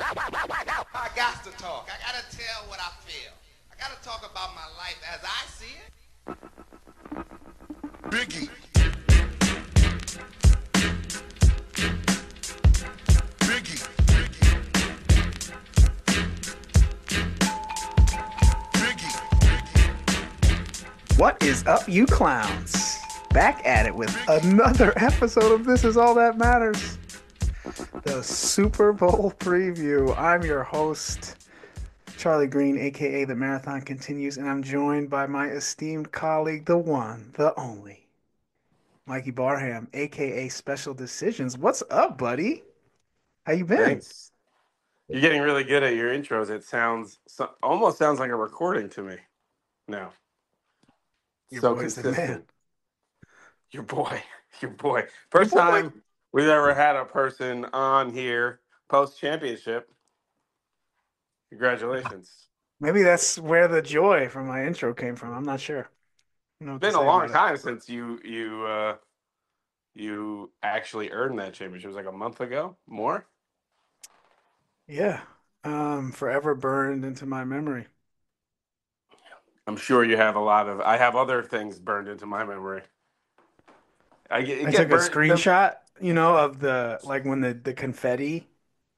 I got to talk. I got to tell what I feel. I got to talk about my life as I see it. Biggie. Biggie. What is up, you clowns? Back at it with another episode of This Is All That Matters, the Super Bowl preview. I'm your host, Charlie Green, aka The Marathon Continues, and I'm joined by my esteemed colleague, the one, the only, Mikey Barham, aka Special Decisions. What's up, buddy? How you been? Thanks. You're getting really good at your intros. It almost sounds like a recording to me now. Your So boy's the man. consistent. Your boy. Your boy. Your First boy. time we've ever had a person on here post-championship. Congratulations. Maybe that's where the joy from my intro came from. I'm not sure. I don't know what It's to been a say long about it. time since you actually earned that championship. It was like a month ago? More? Yeah. Forever burned into my memory. I'm sure you have I have other things burned into my memory. I Get took a burnt. screenshot, of the like when the confetti,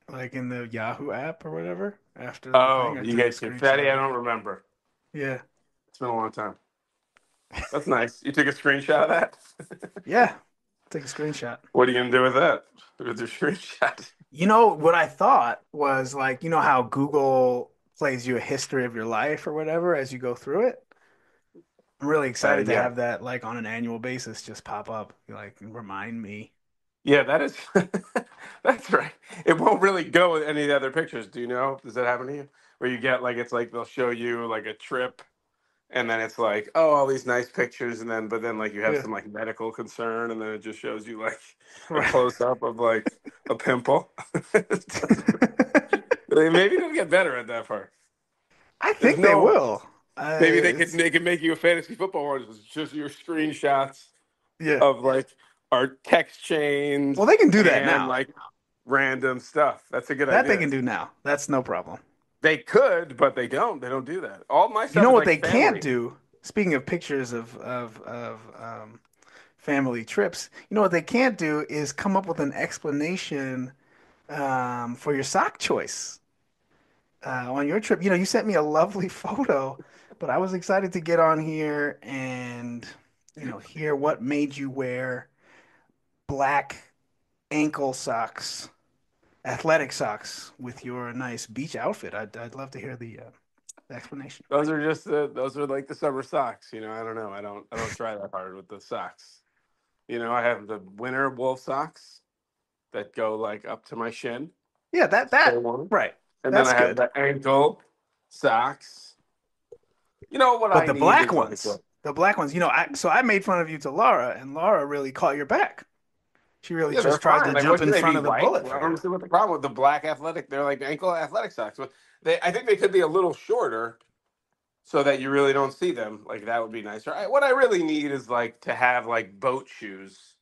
like in the Yahoo app or whatever, after the thing. Oh, I you took a get confetti? screenshot I of it. don't remember. Yeah. It's been a long time. That's nice. You took a screenshot of that? Yeah. Took a screenshot. What are you going to do with that? With your screenshot? What I thought was like, how Google plays you a history of your life or whatever as you go through it. I'm really excited to Yeah. have that like on an annual basis just pop up, like remind me. Yeah, that is. That's right. It won't really go with any of the other pictures. Do you know? Does that happen to you? Where you get like, it's like they'll show you like a trip and then it's like, oh, all these nice pictures. But then like you have Yeah. some like medical concern and then it just shows you like a Right. close up of like a pimple. Maybe they'll get better at that part. I There's think they no. will. Maybe It's they could make you a fantasy football one. It's just your screenshots yeah. of like our text chains Well, they can do that and now. like random stuff. That's a good That they idea. can do now. That's no problem. They could, but they don't. They don't do that. All my You stuff know is what like they can't family. do? Speaking of pictures of family trips, you know what they can't do is come up with an explanation for your sock choice on your trip. You sent me a lovely photo, but I was excited to get on here and hear what made you wear black ankle socks, athletic socks with your nice beach outfit. I'd love to hear the explanation. Those are like the summer socks. I don't know. I don't try that hard with the socks. I have the winter wool socks that go like up to my shin. Yeah, Stay that warm. right. And then That's I have good. the ankle socks. You know what But I the need black is like ones, I made fun of you to Laura, and Laura really caught your back. She really yeah, they're just tried fine. to Like, jump what in should they front be of the white? bullet Well, I for don't you. understand what the problem with the black athletic. They're like ankle athletic socks. But I think they could be a little shorter so that you really don't see them. Like that would be nicer. What I really need is like to have like boat shoes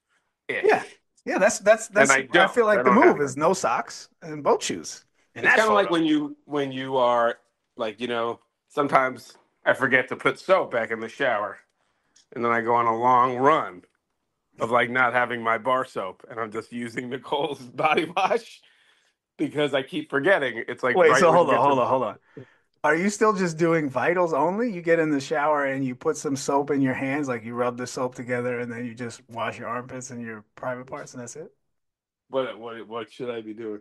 Yeah, ish, yeah. That's and that's. I I feel don't. I like the don't have move them. is no socks and boat shoes in It's that kind of like photo. when you are like sometimes I forget to put soap back in the shower, and then I go on a long run of like not having my bar soap, and I'm just using Nicole's body wash because I keep forgetting. It's like Wait, right so when you hold on, get hold to on, hold on. Are you still just doing vitals only? You get in the shower and you put some soap in your hands, like you rub the soap together, and then you just wash your armpits and your private parts, and that's it. what should I be doing?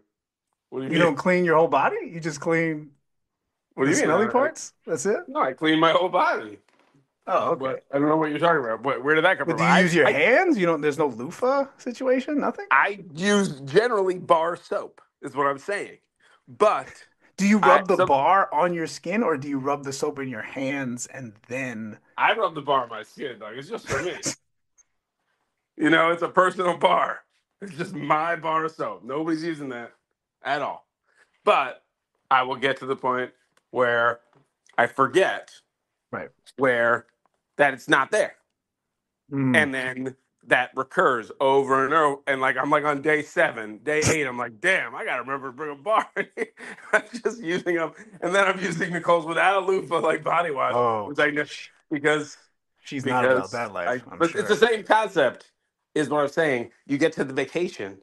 What do you You mean? don't clean your whole body. You just clean What do the you mean? smelly parts. That's it. No, I clean my whole body. Oh, okay. But I don't know what you're talking about. Where did that come But from? do you use your hands? You don't. There's no loofah situation. Nothing. I use generally bar soap is what I'm saying, but Do you I rub the some bar on your skin, or do you rub the soap in your hands and then? I rub the bar on my skin, dog. It's just for me. It's a personal bar. It's just my bar of soap. Nobody's using that at all. But I will get to the point where I forget Right. where that it's not there. Mm. And then that recurs over and over. And like I'm like on day 7, day 8, I'm like, damn, I gotta remember to bring a bar. I'm just using them, and then I'm using Nicole's without a loofah like body wash, Oh, which I know because she's not about because that I. life, I'm But it's the sure. same concept, is what I'm saying. You get to the vacation,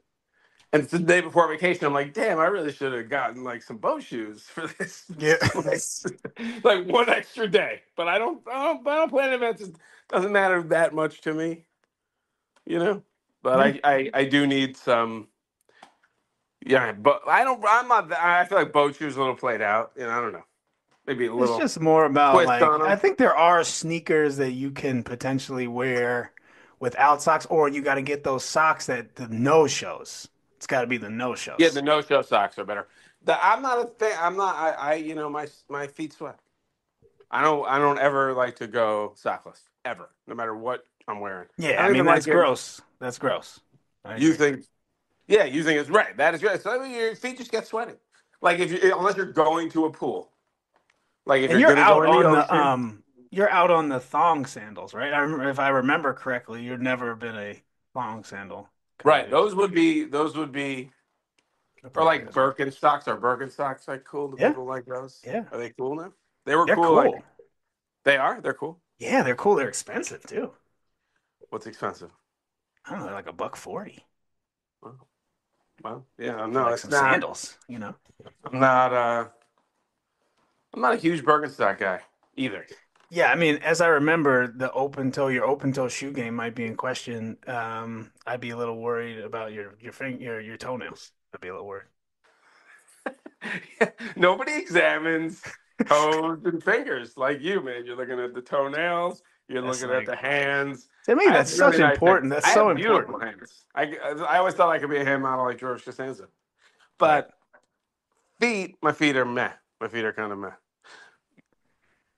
and it's the day before vacation. I'm like, damn, I really should have gotten like some boat shoes for this Yeah. place, like one extra day. But I don't plan events. It doesn't matter that much to me, you know. But Yeah. I do need some. Yeah, but I don't. I'm not. I feel like boat shoes a little played out. I don't know. Maybe a It's little just more about twist like on I them. think there are sneakers that you can potentially wear without socks, or you got to get those socks that the no shows. It's got to be the no Yeah, shows. the no-show socks are better. I'm not a fan. I'm not. My feet sweat. I don't ever like to go sockless ever, no matter what I'm wearing. I Yeah, I don't mean even like that's getting. gross. That's gross. I You agree. think? Yeah, you think it's right. That is right. So I mean, your feet just get sweaty. Like if you, unless you're going to a pool. Like if And you're gonna go in the ocean. you're out on the thong sandals, right? If I remember correctly, you've never been a thong sandal kind of Right. dude. Those would be. Or like Appropriate. Birkenstocks. Are Birkenstocks like cool? Do Yeah, people like those? yeah. Are they cool now? They were They're cool. Like cool. they are. They're cool. Yeah, they're cool. They're expensive too. What's expensive? I don't know, they're like $140 Well, yeah. for No, like it's some not. sandals, you know? I'm not. I'm not a huge Birkenstock guy either. Yeah, I mean, as I remember, your open toe shoe game might be in question. I'd be a little worried about your toenails. I'd be a little worried. Nobody examines toes and fingers like you, man. You're looking at the toenails. You're That's looking at like the hands. to me, I have that's really such nice hands. important. That's I so have beautiful important. hands. I always thought I could be a hand model like George Costanza. Right. But my feet are meh. My feet are kind of meh.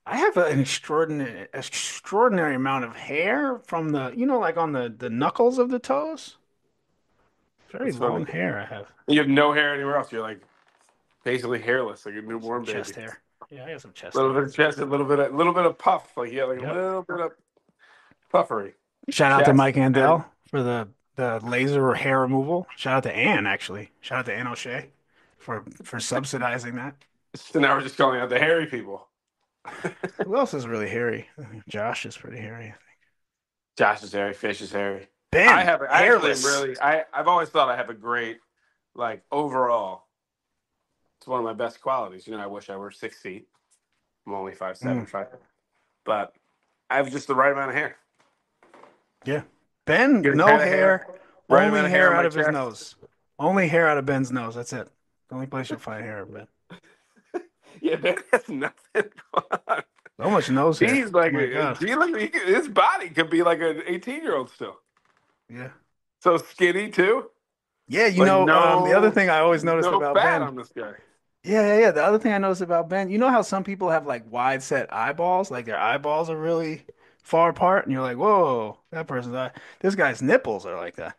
I have an extraordinary amount of hair from like on the knuckles of the toes. Very That's funny. long hair I have. You have no hair anywhere else. You're like basically hairless, like a Some newborn chest baby. hair. Yeah, I got some chest A little hair. bit of chest, a little bit of puff. Like like a Yep. little bit of puffery. Shout out to Chest Mike and Andel for the laser hair removal. Shout out to Ann, actually. Shout out to Ann O'Shea for subsidizing that. so now we're just calling out the hairy people. Who else is really hairy? I think Josh is pretty hairy, I think. Josh is hairy. Fish is hairy. Ben, I actually hairless. really. I've always thought I have a great, like overall. It's one of my best qualities. I wish I were 6 feet. I'm only 5'7", Mm, 5. But I have just the right amount of hair. yeah. Ben, Get a no head of hair, hair, right only amount of hair hair on out my of his chest. nose. Only hair out of Ben's nose. That's it. The only place you'll find hair, Ben. Yeah, Ben has nothing going on. So much nose hair. He's like Oh my God. his body could be like an 18-year-old still. Yeah. So skinny too. Yeah, Like the other thing I always noticed no about fat Ben. on this guy. Yeah. The other thing I noticed about Ben, you know how some people have like wide set eyeballs, like their eyeballs are really far apart, and you're like, whoa, that person's eye. This guy's nipples are like that,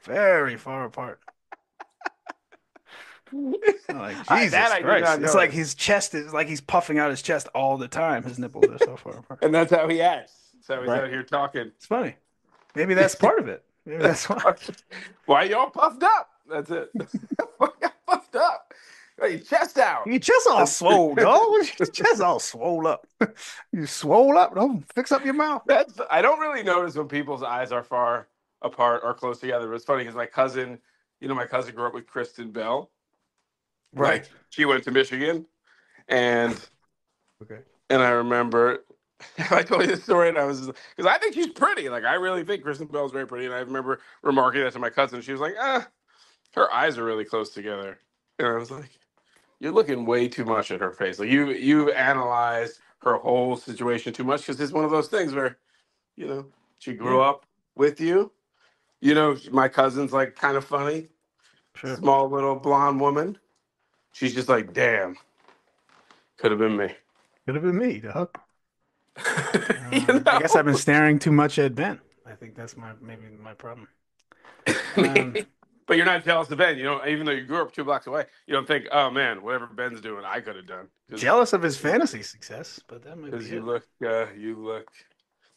very far apart. I'm like That Jesus I did Christ, not it's like notice. his chest is like he's puffing out his chest all the time. His nipples are so far apart. And that's how he acts. So he's Right. out here talking. It's funny. Maybe that's part of it. Maybe that's why. Why y'all puffed up? That's it. Why y'all puffed up? Hey, chest out. Your chest all swole, dog. Your chest all swole up. You swole up. Don't fix up your mouth. I don't really notice when people's eyes are far apart or close together. But it's funny because my cousin grew up with Kristen Bell. Right. Like she went to Michigan, and Okay. I remember I told you this story, and I was because I think she's pretty. Like I really think Kristen Bell's very pretty, and I remember remarking that to my cousin. She was like, her eyes are really close together," and I was like, "You're looking way too much at her face. Like you analyzed her whole situation too much because it's one of those things where, she Yeah, grew up with you. My cousin's like kind of funny, sure. small little blonde woman. She's just like, damn, could have been me. Could have been me, dog. you I guess I've been know? staring too much at Ben. I think that's maybe my problem. Um, But you're not jealous of Ben. Even though you grew up 2 blocks away, you don't think, oh man, whatever Ben's doing, I could have done. Jealous of his fantasy success, but that might be Because you it. look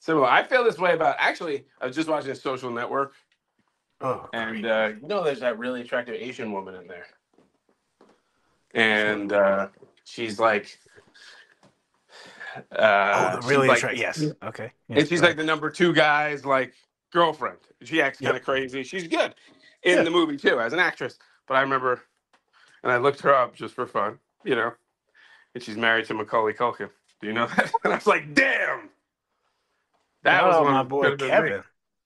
Similar. I feel this way about. Actually, I was just watching a Social Network, Oh, and great. there's that really attractive Asian woman in there, and she's like, Oh, the she's really like, attract. Yes. Okay. Yes. and she's Go like ahead. the number two guy's like girlfriend. She acts kind Yep. of crazy. She's good in Yeah. the movie too as an actress. But I remember, and I looked her up just for fun, and she's married to Macaulay Culkin. Do you know that? And I was like, damn, that Shout was out one my of boy could have been me. Kevin.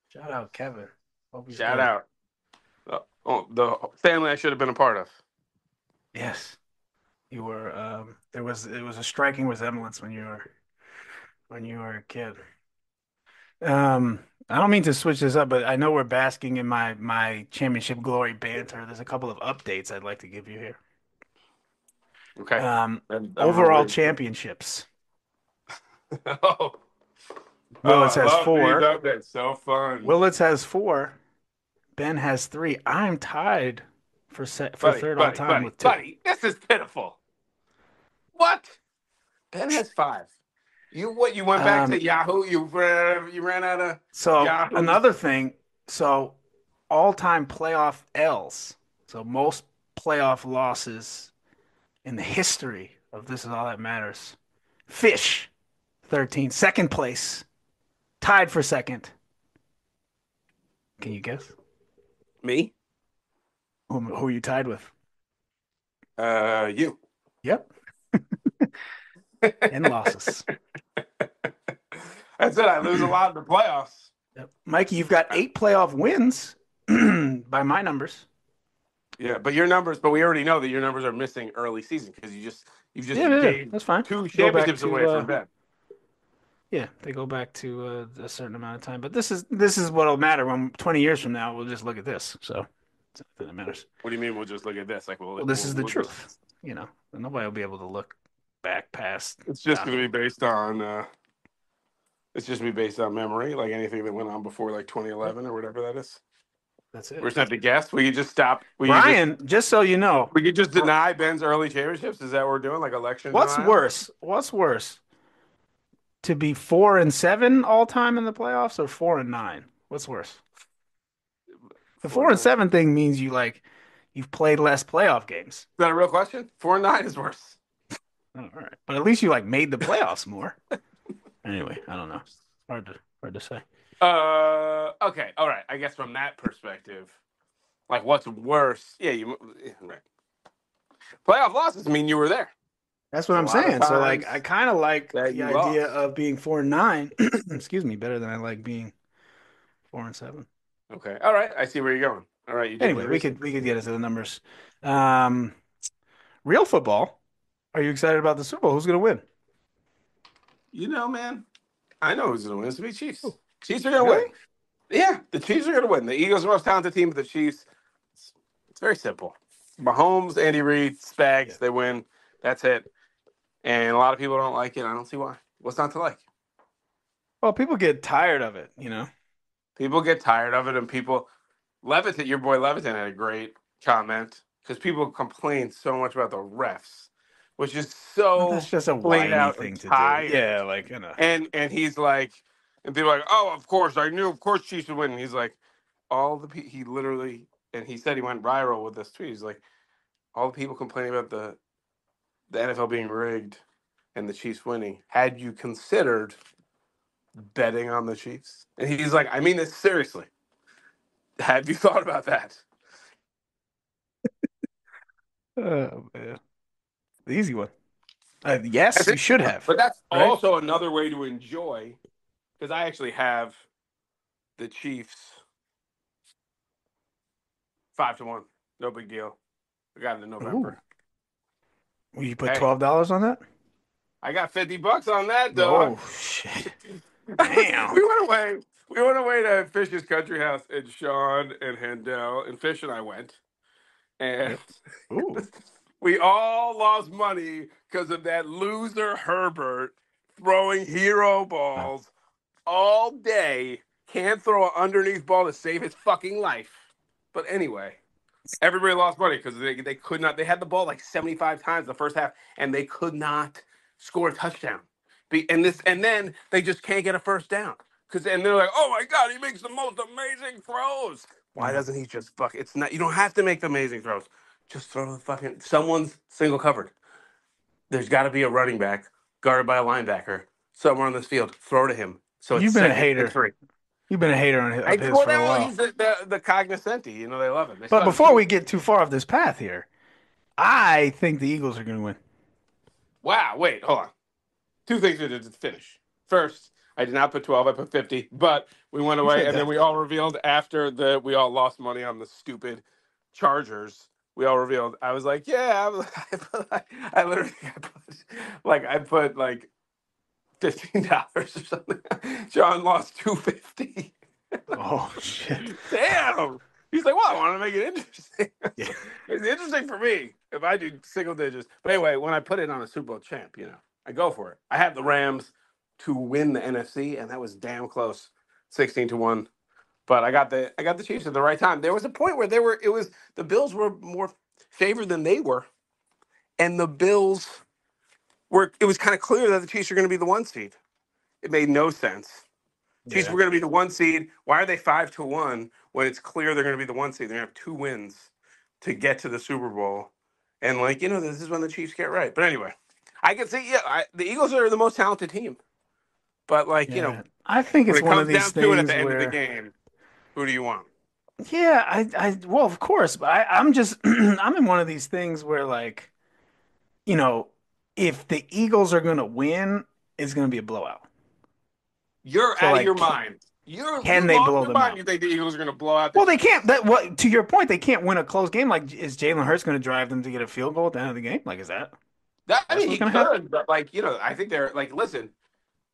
Shout out Kevin. Hope he's Shout good. out. The family I should have been a part of. Yes. You were. It was a striking resemblance when you were a kid. I don't mean to switch this up, but I know we're basking in my championship glory banter. There's a couple of updates I'd like to give you here. Okay. I'm Overall ready. championships. Oh, Willits I has love these 4. updates. So fun. Willits has 4. Ben has 3. I'm tied for Buddy, third all buddy, time buddy, with 2. buddy. This is pitiful. What? Ben has 5. You went back to Um, Yahoo? You ran out of so Yahoo? another thing, so all-time playoff L's. So most playoff losses in the history of This Is All That Matters. Fish, 13. Second place, tied for second. Can you guess? Me? Who are you tied with? You. Yep. And losses. That's it. I lose a lot in the playoffs. Yep. Mikey, you've got 8 playoff wins by my numbers. Yeah, but we already know that your numbers are missing early season because you just Yeah, gave that's fine. 2 Go back championships to away from Ben. yeah, they go back to a certain amount of time. But this is what'll matter when 20 years from now we'll just look at this. So it's not that it matters. What do you mean? We'll just look at this? Like, Well, this is the truth. Nobody will be able to look back past. It's just going to be based on. It's just going to be based on memory, like anything that went on before, like 2011 or whatever that is. That's it. We're just have to guess. We could just stop. Brian, just so you know, we could just deny Ben's early championships. Is that what we're doing? Like election? what's denial? worse? What's worse? To be 4-7 all time in the playoffs or 4-9? What's worse? The 4-7 thing means you've played less playoff games. Is that a real question? 4-9 is worse. Oh, all right, but at least you made the playoffs more. Anyway, I don't know. Hard to say. Okay. All right. I guess from that perspective, like what's worse? Yeah, right. Playoff losses mean you were there. That's what I'm saying. So I kind of like that the you idea lost. of being 4-9. Excuse me, better than I like being 4-7. Okay. All right. I see where you're going. All right. You did Anyway, we could get into the numbers. Real football. Are you excited about the Super Bowl? Who's going to win? Man, I know who's going to win. It's going to be Chiefs. Chiefs are going to Really? win. Yeah, the Chiefs are going to win. The Eagles are the most talented team, but the Chiefs, it's very simple. Mahomes, Andy Reid, Spags, they win. That's it. And a lot of people don't like it. I don't see why. What's not to like? Well, people get tired of it, People get tired of it, and Leviton, your boy Leviton had a great comment because people complain so much about the refs, which is so that's just a played whiny out thing to tired. do. Yeah, And he's like, and people are like, oh, of course, I knew, of course, Chiefs would win. And he's like, he literally, and he said he went viral with this tweet. He's like, all the people complaining about the NFL being rigged and the Chiefs winning. Had you considered betting on the Chiefs? And he's like, I mean this seriously. Have you thought about that? Oh man, the easy one. Yes, you should have. But that's right? also another way to enjoy, because I actually have the Chiefs 5-1. No big deal. I got it in November. Will you put $12 on that? I got $50 on that, dog. Oh shit! Damn. We went away to Fish's Country House, and Sean and Handel and Fish and I went, and we all lost money because of that loser Herbert throwing hero balls all day. Can't throw an underneath ball to save his fucking life. But anyway, everybody lost money because they could not. They had the ball like 75 times the first half, and they could not score a touchdown. And then they just can't get a first down. and they're like, oh my God, he makes the most amazing throws. Why doesn't he just fuck? It's not. You don't have to make the amazing throws. Just throw the fucking. Someone's single covered. There's got to be a running back guarded by a linebacker somewhere on this field. Throw to him. So it's You've been a second and hater. 3. You've been a hater of his Well, for a while. he's the cognoscenti. You know, they love him. They But saw the before we tweet. get too far off this path here, I think the Eagles are going to win. Wow, wait, hold on. 2 things we did to finish. First, I did not put 12, I put 50, but we went You away, said and then that. we all revealed after we all lost money on the stupid Chargers. We all revealed. I was like, yeah, I literally I put like $15 or something. John lost 250. Oh, shit. Damn. He's like, well, I want to make it interesting. Yeah. It's interesting for me if I do single digits. But anyway, when I put it on a Super Bowl champ, I go for it. I have the Rams to win the NFC, and that was damn close, 16-1. But I got the Chiefs at the right time. There was a point where the Bills were more favored than they were, and the Bills it was kind of clear that the Chiefs were going to be the 1 seed. It made no sense. Chiefs were going to be the 1 seed. Why are they 5-1 when it's clear they're going to be the 1 seed? They're going to have 2 wins to get to the Super Bowl. And, this is when the Chiefs get right. But anyway, I can see, the Eagles are the most talented team. But, I think when it's it one of comes these down to it at things the end of the where, game, who do you want? yeah, well, of course, but I'm just, I'm in one of these things where, you know, if the Eagles are going to win, it's going to be a blowout. You're So, out of your like, mind. You can they lost blow your them mind. out? You think the Eagles are going to blow out the Well, they Chiefs? can't. To your point, they can't win a close game. Like, is Jalen Hurts going to drive them to get a field goal at the end of the game? Like, is that's He what's going to happen? could, but I think they're listen.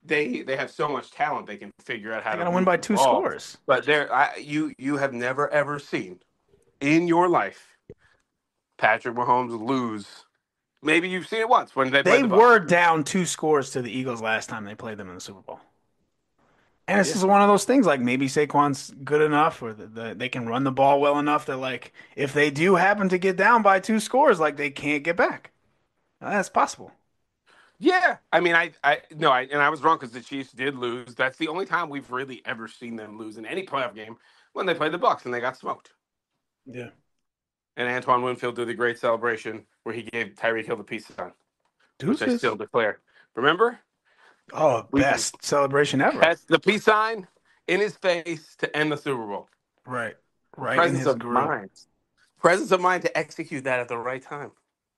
They have so much talent. They can figure out how They got to to win move by the 2 ball. scores. But you have never ever seen in your life Patrick Mahomes lose. Maybe you've seen it once when they They played the Bucs. were down 2 scores to the Eagles last time they played them in the Super Bowl. And it's Yeah. just one of those things. Like, maybe Saquon's good enough, or they can run the ball well enough that, like, if they do happen to get down by 2 scores, like, they can't get back. That's possible. Yeah, I mean, I was wrong because the Chiefs did lose. That's the only time we've really ever seen them lose in any playoff game when they played the Bucs and they got smoked. Yeah. And Antoine Winfield did the great celebration where he gave Tyreek Hill the peace sign, which I Deuces. still declare. Remember? Oh, We best celebration ever. That's the peace sign in his face to end the Super Bowl. Right. Right in Presence his of grill. mind. Presence of mind to execute that at the right time.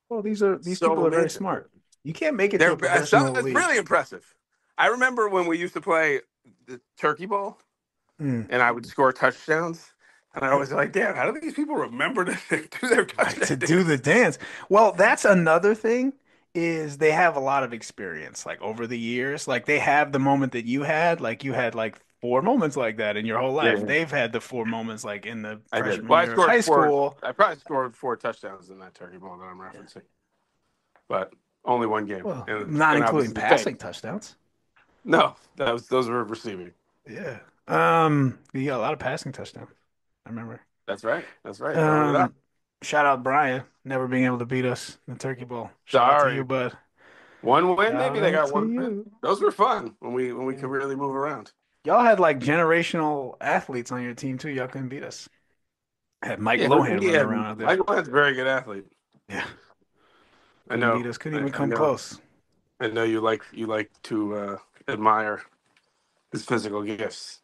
Well, these So people are very amazing. smart. You can't make it to a It's professional league. really impressive. I remember when we used to play the Turkey Bowl, Mm. and I would score touchdowns, and I was like, "Damn, how do these people remember to do their touchdowns?" To do the dance. Well, that's another thing is they have a lot of experience like over the years. Like they have the moment that you had, like you had like 4 moments like that in your whole life. Yeah. They've had the 4 moments like in the I did. freshman Well, I year of scored high 4. school. I probably scored 4 touchdowns in that Turkey Bowl that I'm referencing, but only 1 game. Well, And not including obviously the passing fake. touchdowns. No, those were receiving. Yeah. You got a lot of passing touchdowns. I remember. That's right. Throwing it up. Shout out Brian, never being able to beat us in the Turkey Bowl. Shout out to Sorry. you, bud. 1 win, Shout maybe they got out 1 to win. you. Those were fun when we could really move around. Y'all had like generational athletes on your team too. Y'all couldn't beat us. Had Mike Yeah, Lohan running around out there. Mike Lohan's a very good athlete. Yeah. I know. Beat us. Couldn't even I come know. close. I know you like to admire his physical gifts.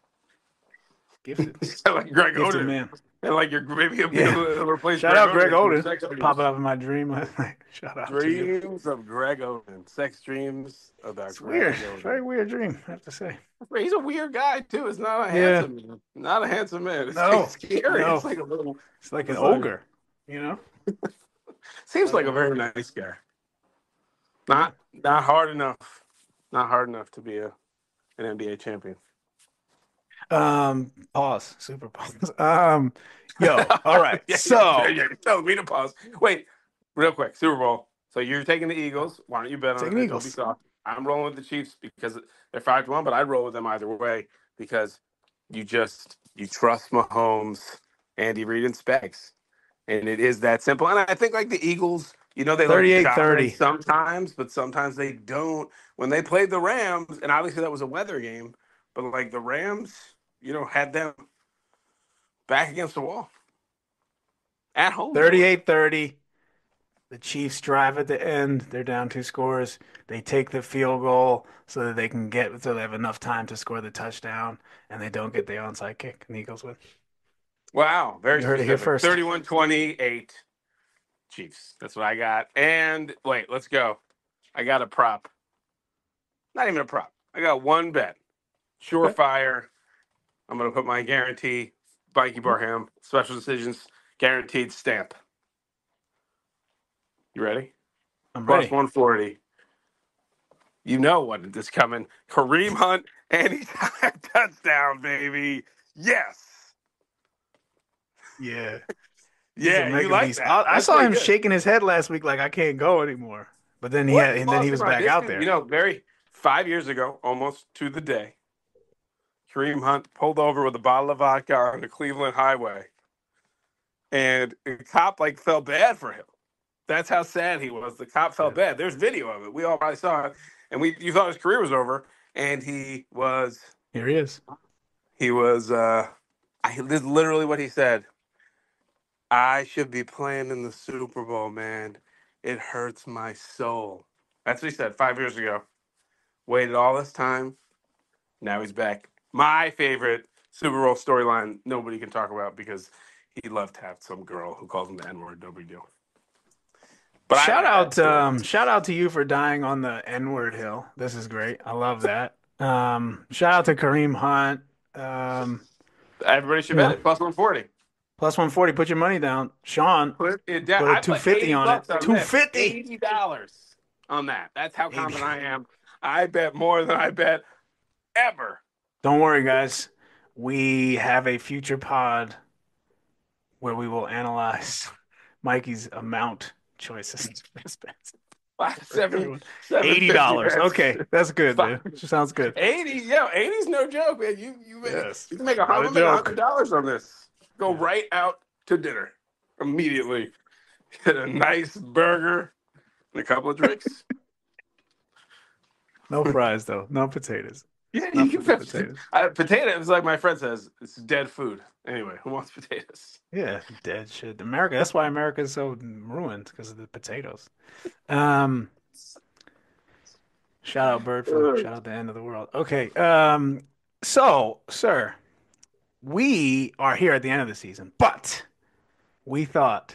Gifted. Like Greg Gifted Oden. man. And like maybe he'll Yeah. replace Shout out Greg from Oden. Sex Dreams. Popping up in my dream. Shout out to you. Dreams of Greg Oden. Sex dreams about It's Greg weird. Oden. Very weird dream, I have to say. He's a weird guy too. It's not a Yeah. handsome man. Not a handsome man. It's No. like scary. No. It's like a little It's like an It's like- ogre, you know? seems like a very nice guy. Not hard enough. Not hard enough to be an NBA champion. Pause. Super pause. Yo, all right. Yeah, So you're telling me to pause. Wait, real quick. Super Bowl. So you're taking the Eagles. Why don't you bet on Taking it? Eagles. Don't be soft. I'm rolling with the Chiefs because they're 5-1, but I'd roll with them either way because you trust Mahomes, Andy Reid, and Spags. And it is that simple. And I think like the Eagles, they look 38-30. dominant sometimes, but sometimes they don't. When they played the Rams, and obviously that was a weather game, but like the Rams, had them back against the wall at home. They were. 38-30. The Chiefs drive at the end. They're down 2 scores. They take the field goal so that so they have enough time to score the touchdown, and they don't get the onside kick, and the Eagles win. Wow, very You heard it here specific. first. 31-28 Chiefs. That's what I got. And wait, let's go. I got a prop. Not even a prop. I got one bet. Okay. Surefire. I'm going to put my guarantee, Mikey Barham, special decisions, guaranteed stamp. You ready? I'm Plus ready. 140. You know what is coming. Kareem Hunt, anytime touchdown, baby. Yes. Yeah. He's a Yeah, you mega like beast. that. I That's saw pretty him good. shaking his head last week like I can't go anymore. But then What? He and then he lost was him back out audition. there. Very 5 years ago, almost to the day, Kareem Hunt pulled over with a bottle of vodka on the Cleveland highway. And the cop felt bad for him. That's how sad he was. The cop felt Yeah. bad. There's video of it. We all probably saw it. And you thought his career was over. And Here he is. this is literally what he said. I should be playing in the Super Bowl, man. It hurts my soul. That's what he said 5 years ago. Waited all this time. Now he's back. My favorite Super Bowl storyline nobody can talk about because he'd love to have some girl who calls him the N-word. No big deal. But I like that story. Shout out to you for dying on the N-word hill. This is great. I love that. Shout out to Kareem Hunt. Um, Everybody should you bet know, it. Plus 140. plus 140. Put your money down. Sean, Put it down. put a I put 250 80 on it. bucks on this. 250. $80 on that. That's how 80. confident I am. I bet more than I bet ever. Don't worry, guys. We have a future pod where we will analyze Mikey's amount choices. Seven, Everyone. 750 $80. bets. Okay, that's good, Five. man. Sounds good. 80, yo, 80's no joke, man. Yes, You can make not a make joke. $100 on this. Go Yeah. right out to dinner immediately. Get a nice burger and a couple of drinks. No fries though. No potatoes. Yeah, you Nothing can but have potatoes. potatoes. Like my friend says, it's dead food. Anyway, who wants potatoes? Yeah, dead shit. America. That's why America is so ruined because of the potatoes. Um, shout out bird flu. Shout out the end of the world. Okay. So, sir, we are here at the end of the season, but we thought,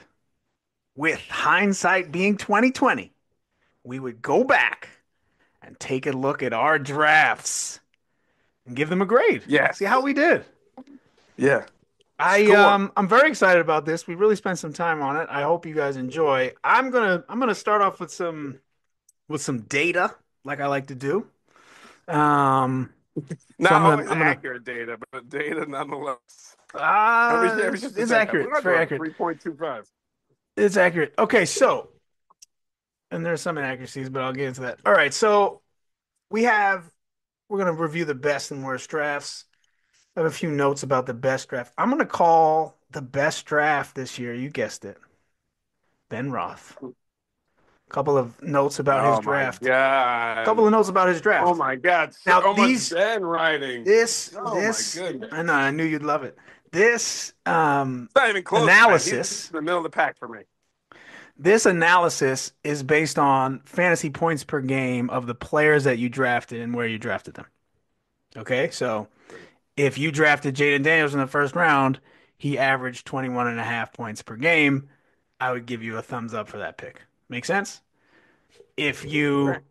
with hindsight being 2020, we would go back and take a look at our drafts and give them a grade. Yes. See how we did. Yeah. Score. I'm very excited about this. We really spent some time on it. I hope you guys enjoy. I'm gonna start off with some data, like I like to do. Um, so Not always I'm gonna accurate data, but data nonetheless. Every just a it's second. accurate. It's very accurate. 3.25. It's accurate. Okay, so and there's some inaccuracies, but I'll get into that. All right, so we're gonna review the best and worst drafts. I have a few notes about the best draft. I'm gonna call the best draft this year. You guessed it, Ben Roth. Couple of notes about his Oh my draft. god. Couple of notes about his Oh draft. my god. Now So much these Ben writing. this Oh this my goodness. I know I knew you'd love it. This It's not even close. analysis. He's in the middle of the pack for me. This analysis is based on fantasy points per game of the players that you drafted and where you drafted them. Okay, so if you drafted Jaden Daniels in the first round, he averaged 21 and a half points per game. I would give you a thumbs up for that pick. Make sense? If you Right.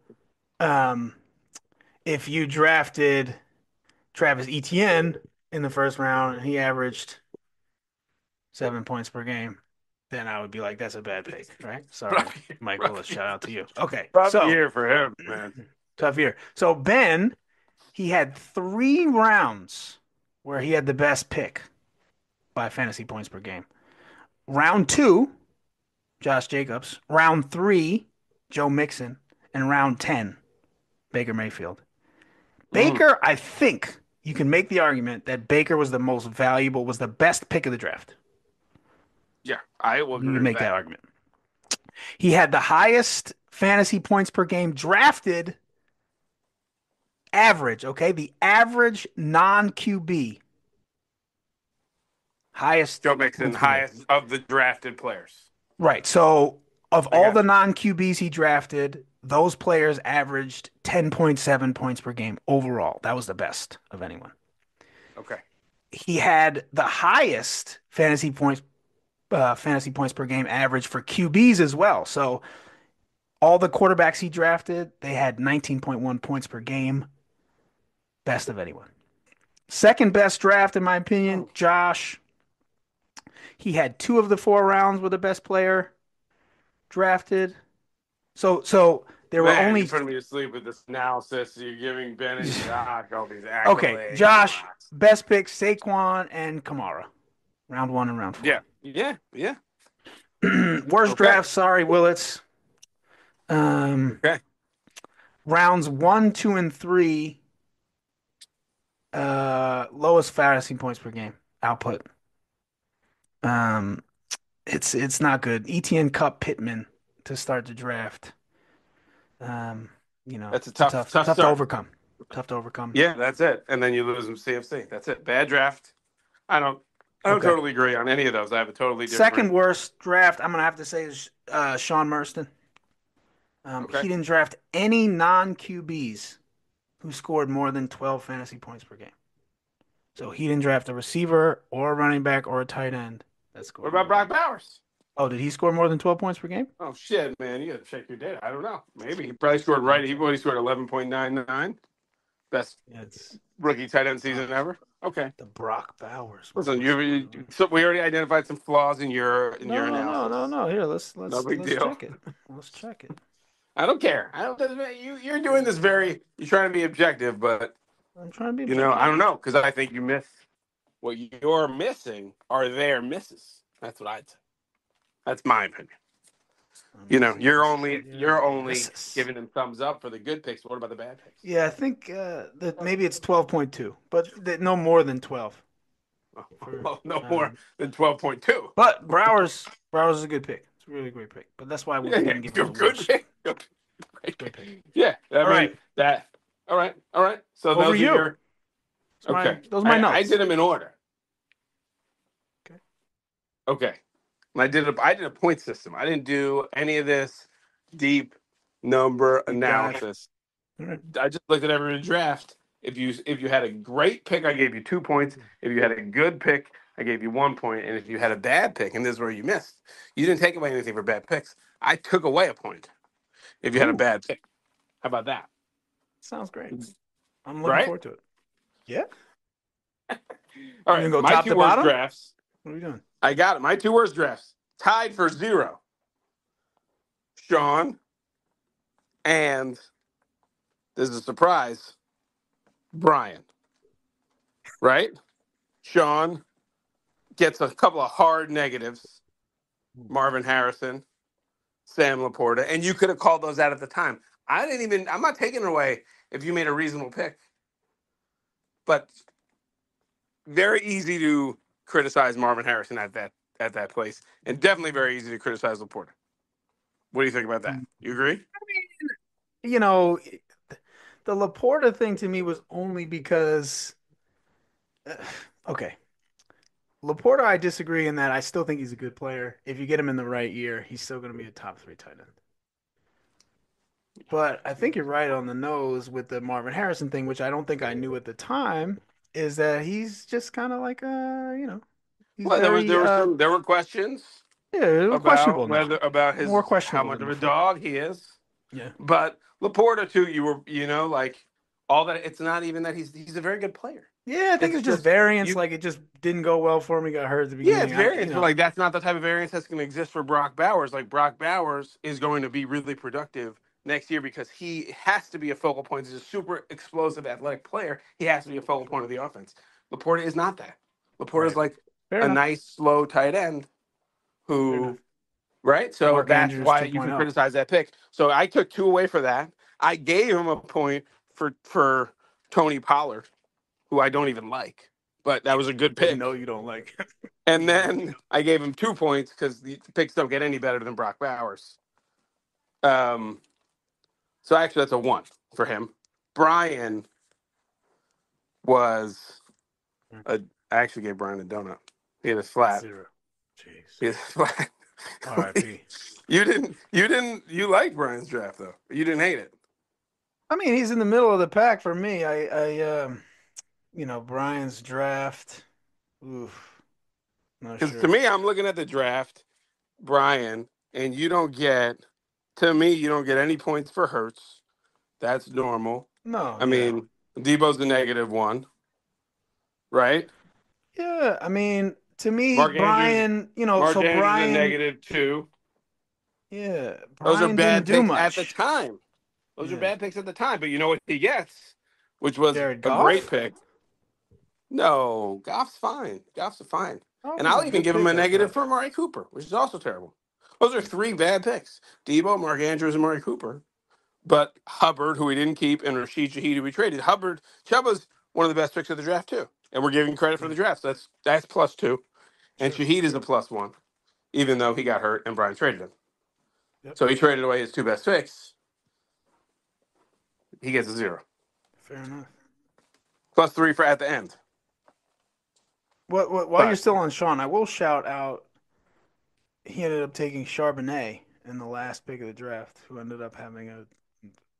um if you drafted Travis Etienne in the first round and he averaged 7 points per game, then I would be like, that's a bad pick, right? Sorry, Michael, a shout out to you. Okay, Rough so year for him, man. tough year. So Ben, he had 3 rounds where he had the best pick by fantasy points per game. Round 2, Josh Jacobs. Round 3, Joe Mixon. And round 10, Baker Mayfield. Mm. Baker, I think you can make the argument that Baker was the most valuable, was the best pick of the draft. Yeah, I will You agree can with make that that. argument. He had the highest fantasy points per game drafted Average, okay? The average non-QB highest Joe Mixon, points per game. highest of the drafted players. Right. So of I all the got you. non-QBs he drafted, those players averaged 10.7 points per game overall. That was the best of anyone. Okay. He had the highest fantasy points per game average for QBs as well. So all the quarterbacks he drafted, they had 19.1 points per game, best of anyone. Second best draft, in my opinion, Oh. Josh. He had two of the 4 rounds with the best player drafted. So there were Man, you're only putting me to sleep with this analysis. You're giving Ben and Josh all these okay. accolades. Josh, best pick Saquon and Kamara, round one and round four. Yeah, yeah, yeah. Worst Okay, draft, sorry, Willits. Um, okay. rounds 1, 2, and 3, lowest fantasy points per game output. Um, it's not good. ETN Cup Pittman to start the draft. Um, That's a it's a tough, tough, tough tough to start. overcome. Tough to overcome. Yeah, that's it. And then you lose them CFC. That's it. Bad draft. I don't, I don't Okay. totally agree on any of those. I have a totally different. Second worst draft, I'm gonna have to say is Sean Merston. Okay. He didn't draft any non QBs who scored more than 12 fantasy points per game. So he didn't draft a receiver or a running back or a tight end that What scored about more than. Brock Bowers? Oh, did he score more than 12 points per game? Oh shit, man! You got to check your data. I don't know. Maybe he probably scored right. He probably scored 11.99. Best Yeah, it's rookie tight end season ever. Okay. the Brock Bowers. Listen, so we already identified some flaws in your No, no, no, analysis. no, no. Here, let's No let's big let's deal. check it. Let's check it. I don't care. I don't. You're doing this very. You're trying to be objective, but I'm trying to be I objective. don't know because I think you miss what you're missing are their misses. That's what I'd say. That's my opinion. You're only Misses. giving them thumbs up for the good picks. What about the bad picks? Yeah, I think that maybe it's 12.2, but no more than 12. For, Well, no more than 12.2. but Browers is a good pick. It's a really great pick. But that's why we Yeah, yeah, didn't give him the good worst. pick. Great pick. Yeah, I All mean right, that. All right, all right. So over those are you. your okay. Those are my I notes. did them in order. Okay. Okay. I did a point system. I didn't do any of this deep number Deep dive. analysis. All right. I just looked at every draft. If you had a great pick, I gave you 2 points. If you had a good pick, I gave you 1 point. And if you had a bad pick, and this is where you missed, you didn't take away anything for bad picks. I took away a point if you had a Ooh, bad pick. How about that? sounds great. I'm looking Right? forward to it. Yeah. All You right. gonna go My top two to worst bottom? drafts. What are we doing? I got it. My two worst drafts tied for 0. Sean and this is a surprise. Brian. Right? Sean gets a couple of hard negatives. Marvin Harrison, Sam Laporta, and you could have called those out at the time. I'm not taking it away if you made a reasonable pick. But very easy to criticize Marvin Harrison at that place, and definitely very easy to criticize Laporta. What do you think about that? You agree? You know, the Laporta thing to me was only because, okay, Laporta, I disagree in that I still think he's a good player. If you get him in the right year, he's still going to be a top 3 tight end. But I think you're right on the nose with the Marvin Harrison thing, which I don't think I knew at the time, is that he's just kind of like he's Well, very there were questions yeah, about questionable now. about More his how questionable much than of a before. dog he is. Yeah. But Laporta too, like all that. It's not even that he's a very good player. Yeah, I think It's it's just just variance. you. Like it just didn't go well for him. He got hurt at the Yeah, beginning. it's variance, but I. like that's not the type of variance that's going to exist for Brock Bowers. Like Brock Bowers is going to be really productive next year because he has to be a focal point. He's a super explosive, athletic player. He has to be a focal point of the offense. Laporta is not that. Laporta is Right. like Fair a enough. nice, slow tight end Fair enough. who, right? So Mark that's Andrews why you can 2.0. criticize that pick. So I took 2 away for that. I gave him a point for Tony Pollard, who I don't even like, but that was a good We pick. know you don't like. And then I gave him 2 points because the picks don't get any better than Brock Bowers. So actually, that's a 1 for him. Brian, was a. I actually gave Brian a donut. He had a flat. 0. Jeez. He had a flat. R.I.P. You didn't. You didn't. You liked Brian's draft though. You didn't hate it. I mean, he's in the middle of the pack for me. Brian's draft. Oof. Not Because to sure. me, I'm looking at the draft, Brian, and you don't get. To me, you don't get any points for Hurts. That's normal. No, I yeah. mean, Debo's the -1, right? Yeah, I mean, to me, Mark Andrews, Brian, Mark so Andrews is a Brian, -2. yeah, Those are Brian didn't bad do picks at the much. time. Those are Yeah. bad picks at the time. But you know what he gets, which was Jared a great Goff? pick. No, Goff's fine. Goff's fine. Oh, it And was a I'll even good give him pick, a I negative thought. for Amari Cooper, which is also terrible. Those are 3 bad picks. Debo, Mark Andrews, and Amari Cooper. But Hubbard, who we didn't keep, and Rashid Shaheed, who we traded. Chuba's one of the best picks of the draft, too. And we're giving credit for Yeah, the draft. So that's +2. And sure. Shaheed is a +1, even though he got hurt and Brian traded him. Yep. So he traded away his 2 best picks. He gets a 0. Fair enough. +3 for at the end. While you're But still on Sean, I will shout out he ended up taking Charbonnet in the last pick of the draft, who ended up having a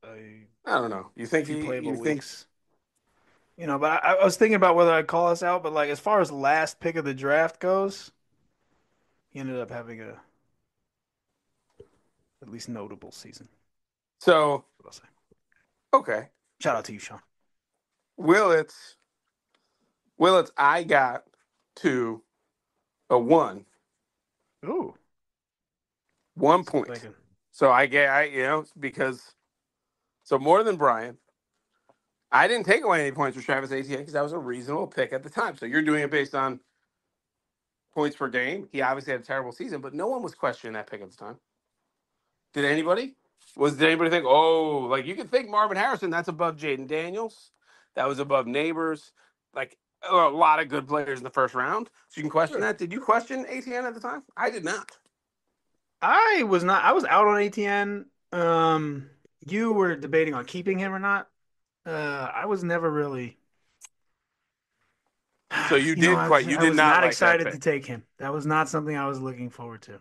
I don't know. You think few playable you think weeks. But I was thinking about whether I'd call us out, but like as far as the last pick of the draft goes, he ended up having a at least notable season. so? What I'll say. Okay. Shout out to you, Sean. Willet's I got to a 1 Ooh, 1 still point. thinking. So because so more than Brian. I didn't take away any points for Travis Etienne because that was a reasonable pick at the time. So you're doing it based on points per game. He obviously had a terrible season, but no one was questioning that pick at the time. Did anybody? Did anybody think, oh, like you could think Marvin Harrison, that's above Jaden Daniels. That was above Neighbors. Like a lot of good players in the first round. So you can question Sure. that. Did you question ATN at the time? I did not. I was not. I was out on ATN. You were debating on keeping him or not. I was never really. So you you I did was not not like that excited to pick. take him. That was not something I was looking forward to.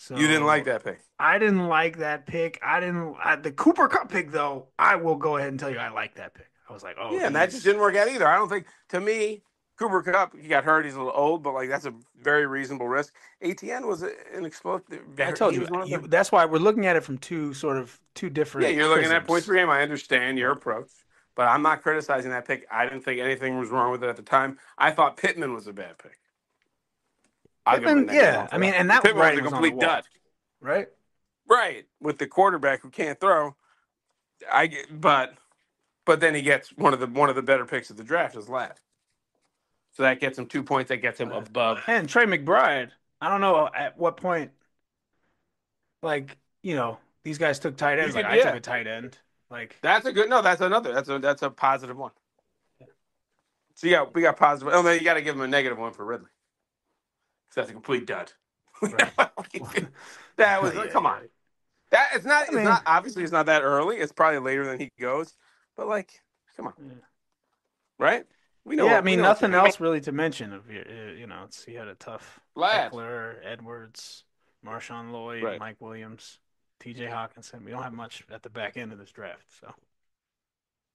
You didn't like So that pick. I didn't like that pick. The Cooper Cup pick though. I will go ahead and tell you I like that pick. I was like, oh, Yeah, and that just didn't work out either. I don't think, to me, Cooper Cup, he got hurt. He's a little old, but like that's a very reasonable risk. ATN was an explosive. I told He you, was one of the. that's why we're looking at it from two Yeah, different you're looking at points prisms. per game. I understand your Right. approach, but I'm not criticizing that pick. I didn't think anything was wrong with it at the time. I thought Pittman was a bad pick. I'll give him a Pittman, -1 yeah. I for mean, that. and that Pittman was a writing was on the complete wall, dud. right? Right, with the quarterback who can't throw. But then he gets one of the better picks of the draft is Ladd. So that gets him 2 points. That gets him above. And Trey McBride. I don't know at what point, like, these guys took tight You ends. Like could, I took yeah. a tight end. Like, That's a good. No, that's another. That's a positive one. So we got positive. Oh, then you got to give him a -1 for Ridley. So that's a complete dud. right. That was Yeah, come you're on. right. That it's not. I It's mean, not obviously it's not that early. It's probably later than he goes. But like, come on, yeah. right? We know Yeah, I what we mean, know what you nothing mean. else really to mention of he had a tough Lad, Eckler, Edwards, Marshawn Lloyd, right? Mike Williams, TJ Hawkinson. We don't have much at the back end of this draft, so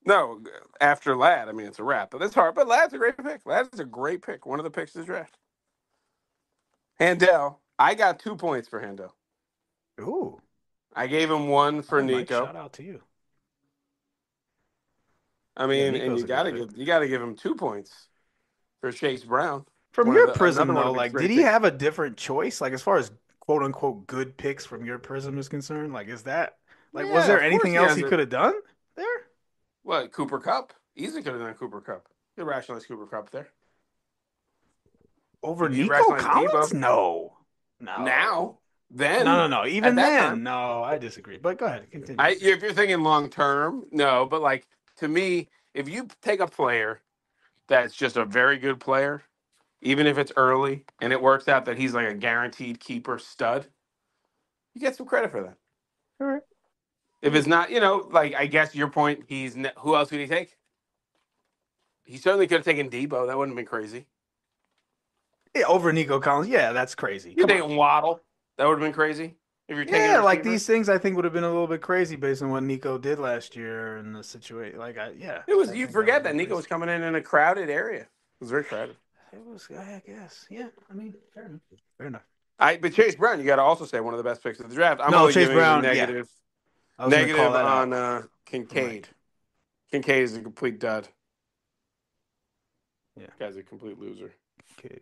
No, after Lad, I mean it's a wrap. But it's hard. But Lad's a great pick. Lad's a great pick. One of the picks of the draft. Handel, I got 2 points for Handel. ooh, I gave him 1 for all right, Mike, Nico. shout out to you. I Yeah, mean, and Nico's you a good gotta pick. give him 2 points for Chase Brown. From your Another prism, one though, of his like, did great he picks. have a different choice? Like, as far as quote unquote good picks from your prism is concerned, like, is that like, was Yeah, there of course anything he else has he it. could have done there What, Cooper Cup? Easily could have done Cooper Cup. You rationalize Cooper Cup there. over You Nico rationalize Collins? Debo. No, Now, no, then, no. at Even that then, time. no, I disagree. But go ahead, continue. If you're thinking long term, no. But like to me, if you take a player that's just a very good player, even if it's early, and it works out that he's like a guaranteed keeper stud, you get some credit for that. All right. If it's not, like I guess your point, who else would he take? He certainly could have taken Debo. That wouldn't have been crazy. Yeah, over Nico Collins. Yeah, that's crazy. You Come on. taking Waddle? That would have been crazy if you're taking a Yeah, like receiver. these things, I think would have been a little bit crazy based on what Nico did last year and the situation. Yeah, It was. I You think that would forget have that been Nico crazy. was coming in a crowded area. It was very crowded. It was, I guess. Yeah, I mean, fair enough. Fair enough. But Chase Brown, you got to also say one of the best picks of the draft. I'm No, only Chase giving him a Brown. Yeah, I was gonna call negative that out. on Right. Kincaid. Kincaid is a complete dud. Yeah, Guy's a complete loser. kid.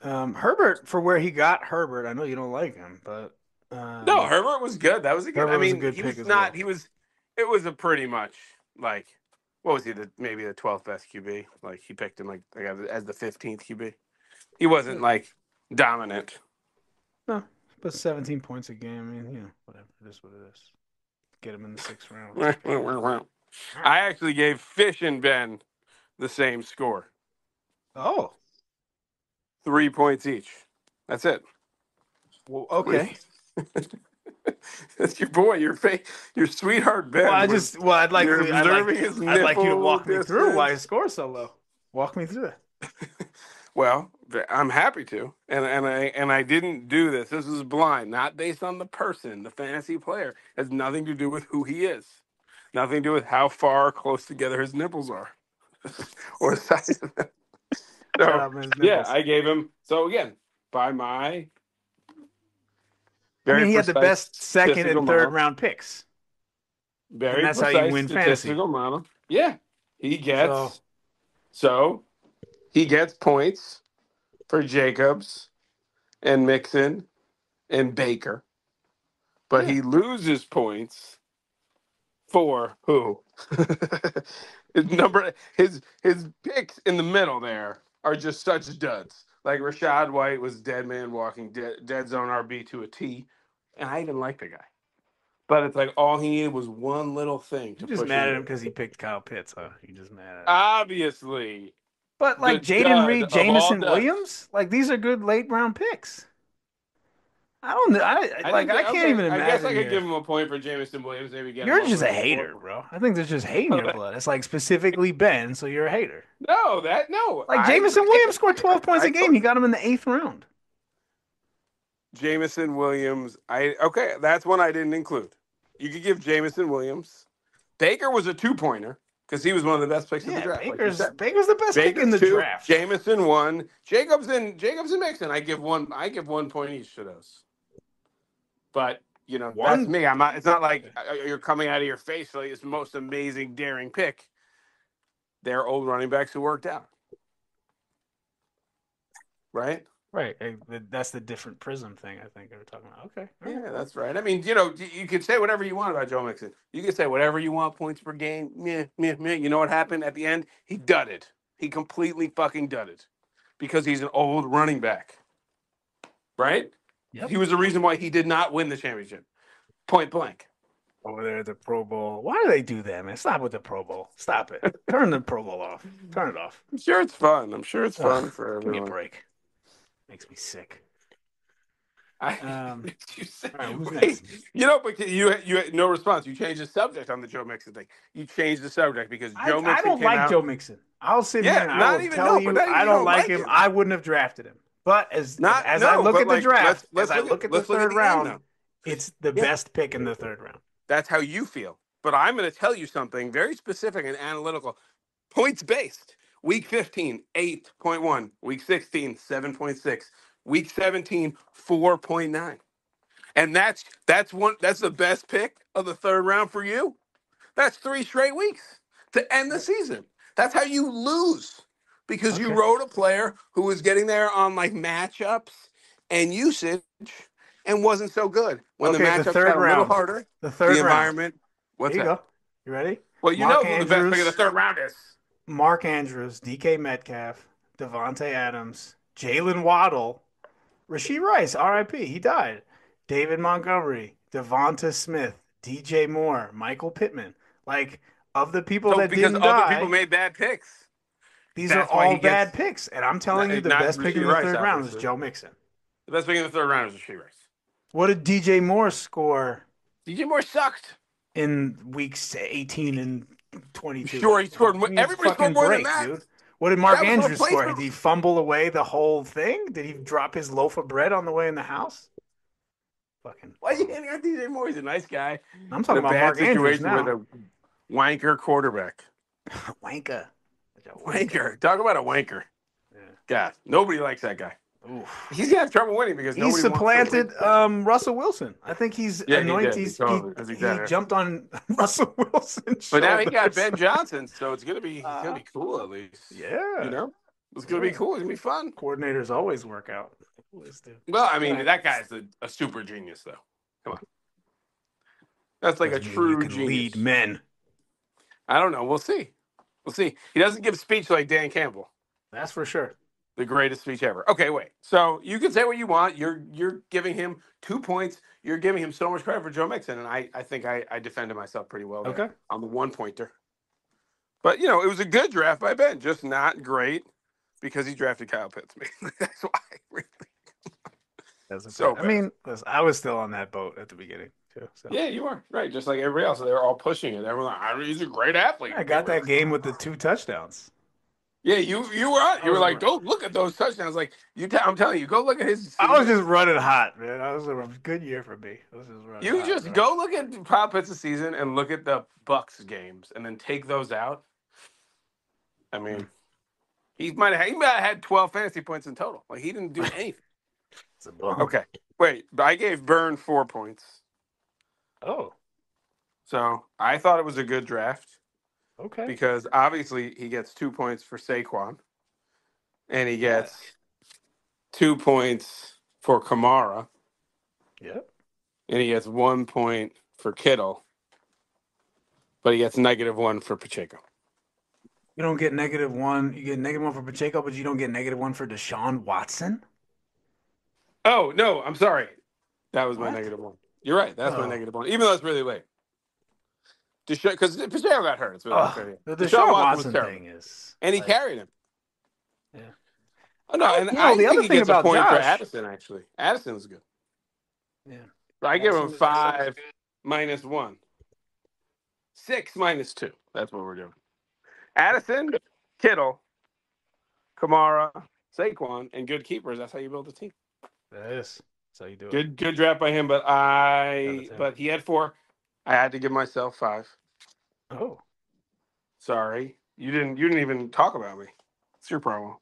Herbert, for where he got Herbert, I know you don't like him, but No, Herbert was good. That was a good. I Herbert was a mean, good he pick was as not. well. He was. It was a pretty much like what was he? Maybe the 12th best QB. Like he picked him like as the 15th QB. He wasn't like dominant. No, but 17 points a game. I mean, whatever. It is what it is. Get him in the 6th round. It's okay. I actually gave Fish and Ben the same score. Oh, 3 points each. That's it. well, okay. That's your boy, your sweetheart Ben. I'd like you're to, observing his I'd like you to nipple walk me through why his distance. score's so low. Walk me through that. Well, I'm happy to, and I didn't do this. This is blind, not based on the person, the fantasy player. It has nothing to do with who he is. Nothing to do with how far close together his nipples are, or the size of them. Shout So out his nipples. yeah, I gave him. So again, by my I very mean, he had the precise best second statistical and third model. round picks, Very and that's how you precise win fantasy. statistical model. Yeah, he So gets he gets points for Jacobs and Mixon and Baker, but yeah, he loses points for who? His picks in the middle there are just such duds. Like Rashad White was dead man walking, dead zone RB to a T, and I even like the guy. But it's like all he needed was one little thing to you're just push mad him. at him because he picked Kyle Pitts, huh? You're just mad at him. Obviously, But the like Jaden dud Reed, of all Jamison duds. Williams, like these are good late round picks. I don't know. I think I can't okay. even I guess I imagine could give him a point for Jamison Williams. Maybe get him you're up just with a a hater, four. bro. I think there's just hate in your blood. It's like specifically Ben, so you're a hater. No. Like I Jamison agree. Williams scored 12 points a game. He got him in the 8th round. Jamison Williams. That's one I didn't include. You could give Jamison Williams. Baker was a 2-pointer because he was one of the best picks of the Yeah, draft. Like you said. Baker's the best pick in Baker's the 2, draft. Jamison 1, Jacobs and Mixon. I give 1 point each to those. But that's me. I'm not. It's not like you're coming out of your face like it's the most amazing, daring pick. They're old running backs who worked out, right? Right. That's the different prism thing I think they were talking about. Okay. Yeah, that's right. I mean, you could say whatever you want about Joe Mixon. You could say whatever you want, points per game. Meh, meh, meh. You know what happened at the end? He dudded. He completely fucking dudded because he's an old running back, right? Yep. He was the reason why he did not win the championship. Point blank. Over there at the Pro Bowl. Why do they do that, man? Stop with the Pro Bowl. Stop it. Turn the Pro Bowl off. Turn it off. I'm sure it's fun. For Give me a everyone. break. Makes me sick. All right, who's Wait, next? but you had no response. You changed the subject on the Joe Mixon thing. You changed the subject because Joe Mixon I don't came like out. Joe Mixon. I'll sit here and not I will even tell no, you but not even I you don't like him. him. I wouldn't have drafted him. But as I look at the draft, as I look at the third round, it's the best pick in the third round. That's how you feel. But I'm going to tell you something very specific and analytical. Points based. Week 15, 8.1. Week 16, 7.6. Week 17, 4.9. And that's the best pick of the third round for you. That's 3 straight weeks to end the season. That's how you lose because you rode a player who was getting there on like matchups and usage and wasn't so good. When the matchups got a little harder, the environment. What's there you that? go. You ready? Well, you know who the best pick of the third round is. Mark Andrews, DK Metcalf, Devontae Adams, Jalen Waddle, Rashee Rice, RIP, he died. David Montgomery, Devonta Smith, DJ Moore, Michael Pittman. Like, of the people that because didn't other die, people made bad picks. These are all bad picks. And I'm telling you, the best pick in the third round was Joe Mixon. The best pick in the third round was Rashee Rice. What did DJ Moore score? DJ Moore sucked. In weeks 18 and 22. Sure, he scored. Give me a Everybody scored fucking more than break, that. dude. What did Mark That was a Andrews score? replacement. Did he fumble away the whole thing? Did he drop his loaf of bread on the way in the house? Fucking. Why are you hitting on DJ Moore? He's a nice guy I'm in talking a about bad Mark Andrews situation with now. a wanker quarterback. Wanker. Wanker. Talk about a wanker. Yeah. God, nobody likes that guy. Oof. He's gonna have trouble winning because He's nobody wants to win. supplanted Russell Wilson. I think he's Yeah, he anointed. did. He totally. That's He exactly. jumped on Russell Wilson's But now he got shoulders. Ben Johnson, so it's gonna be cool at least. Yeah. You know, it's gonna be cool. It's gonna be fun. Coordinators always work out. Always do. Well, I mean, that guy's a super genius, though. Come on, that's like Doesn't a mean you true can genius. lead men. I don't know. We'll see. We'll see. He doesn't give speech like Dan Campbell. That's for sure. The greatest speech ever. Okay, wait. So you can say what you want. You're giving him 2 points. You're giving him so much credit for Joe Mixon, and I think I defended myself pretty well there Okay. on the 1-pointer. But it was a good draft by Ben, just not great because he drafted Kyle Pitts. That's why. Really. So I mean, listen, I was still on that boat at the beginning too. So. Yeah, you are right. Just like everybody else, they were all pushing it. Everyone like, he's a great athlete. I got that game with the 2 touchdowns. Yeah, you were on. You were like, go look at those touchdowns. Like I'm telling you, go look at his. I was just running hot, man. I was a good year for me. I was just running. You just go look at Kyle Pitts' season and look at the Bucks games, and then take those out. I mean, he might have had 12 fantasy points in total. Like he didn't do anything. It's a bum. Okay, wait. I gave Byrne 4 points. Oh, so I thought it was a good draft. okay. Because obviously he gets 2 points for Saquon, and he gets 2 points for Kamara. Yep. And he gets 1 point for Kittle, but he gets -1 for Pacheco. You don't get -1. You get -1 for Pacheco, but you don't get -1 for Deshaun Watson. Oh no, I'm sorry. That was my What? -1. You're right. That's my -1, even though it's really late. Because Pacheco got hurt. It's really fair. The Deshaun Watson thing is, and he carried him. Yeah. Oh no, and the think other he thing gets about a point Josh, for Addison. Actually, Addison's good. Yeah. So I give him 5 -1. 6 -2. That's what we're doing. Addison, Kittle, Kamara, Saquon, and good keepers. That's how you build a team. That is. That's how you do it. Good draft by him, but he had 4. I had to give myself 5. Oh. Sorry. You didn't even talk about me. It's your problem.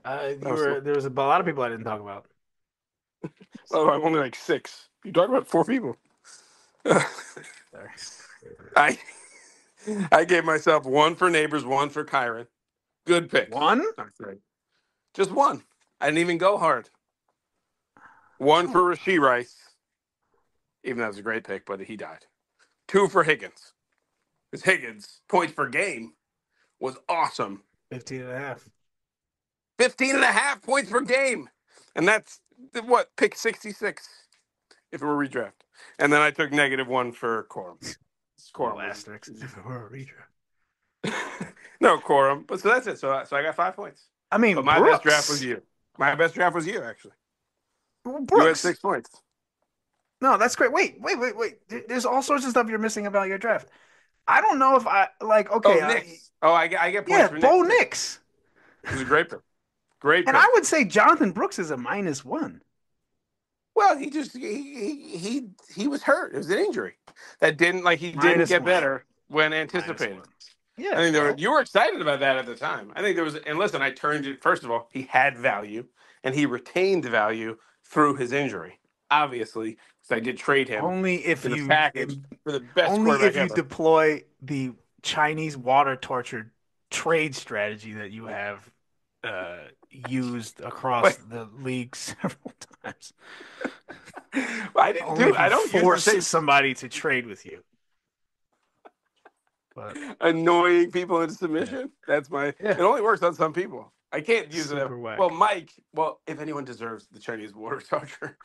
There was a lot of people I didn't talk about. Oh, I'm only like 6. You talked about 4 people. Sorry. I gave myself 1 for Neighbors, 1 for Kyron. Good pick. 1? Just 1. I didn't even go hard. 1 for Rashee Rice. Even though that was a great pick, but he died. 2 for Higgins. Because Higgins' points per game was awesome. 15.5. 15.5 points per game. And that's, pick 66 if it were redraft. And then I took -1 for Quorum. Quorum asterisk if it were a redraft. No, Quorum. But so that's it. So I got 5 points. I mean, but my Brooks. best draft was you. My best draft was you, actually. Brooks. You had 6 points. No, that's great. Wait. There's all sorts of stuff you're missing about your draft. I don't know if I like. Okay, Nix. I get points for Bo Nix. Nix. It was a great pick. Great pick. And I would say Jonathan Brooks is a -1. Well, he just he was hurt. It was an injury that didn't didn't get better when anticipated. Yeah, I think you were excited about that at the time. I think there was, and listen, I turned it. First of all, he had value, and he retained value through his injury. Obviously, because I did trade him only if in you the package for the best only quarterback if you ever. deploy the Chinese water torture trade strategy that you have used across the league several times. I didn't do. I don't force somebody to trade with you. But annoying people into submission. Yeah. That's my. Yeah. It only works on some people. I can't use it. Well, Mike. Well, if anyone deserves the Chinese water torture,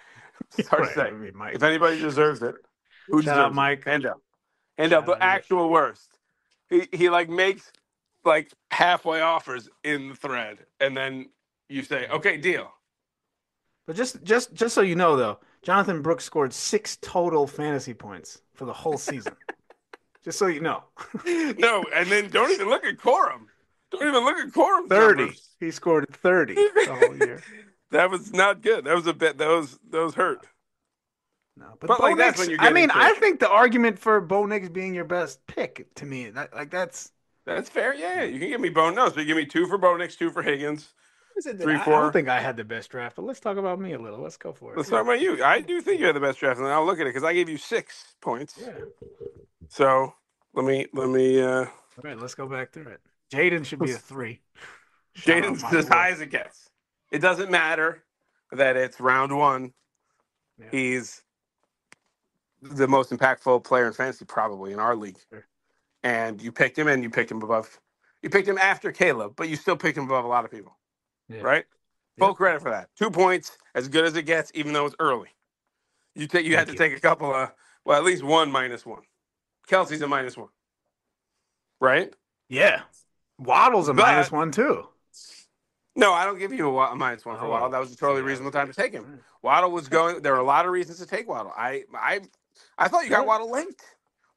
it's hard to say. If anybody deserves it, who Shout deserves out, Mike. Hand up. The actual worst. He makes halfway offers in the thread, and then you say, "Okay, deal." But just so you know, though, Jonathan Brooks scored 6 total fantasy points for the whole season. Just so you know. No, and then don't even look at Corum. Don't even look at Corum's 30. numbers. He scored 30 the whole year. That was not good. That was a bit. Those hurt. No, but But Bo like that's Nix, when you I get mean, into. I think the argument for Bo Nix being your best pick to me, that's That's fair. Yeah, you can give me Bone. No, so you give me 2 for Bo Nix, 2 for Higgins, is it that 3, I don't 4. think I had the best draft, but let's talk about me a little. Let's go for it. Let's talk about you. I do think you had the best draft, and I'll look at it because I gave you 6 points. Yeah. So let me. All right, let's go back through it. Jaden should be a 3. Shout out Jaden's my as boy. high as it gets. It doesn't matter that it's round 1. Yeah. He's the most impactful player in fantasy probably in our league. Sure. And you picked him, and you picked him above. You picked him after Caleb, but you still picked him above a lot of people, Yeah. right? Yep. Full credit for that. 2 points, as good as it gets, even though it's early. You had to take a couple of, well, at least one -1. Kelsey's a -1, right? Yeah. Waddle's a But -1 too. no, I don't give you a -1 for Oh, Waddle. That was a totally see, reasonable time to take him. all right. Waddle was going. There were a lot of reasons to take Waddle. I thought you got Sure. Waddle late.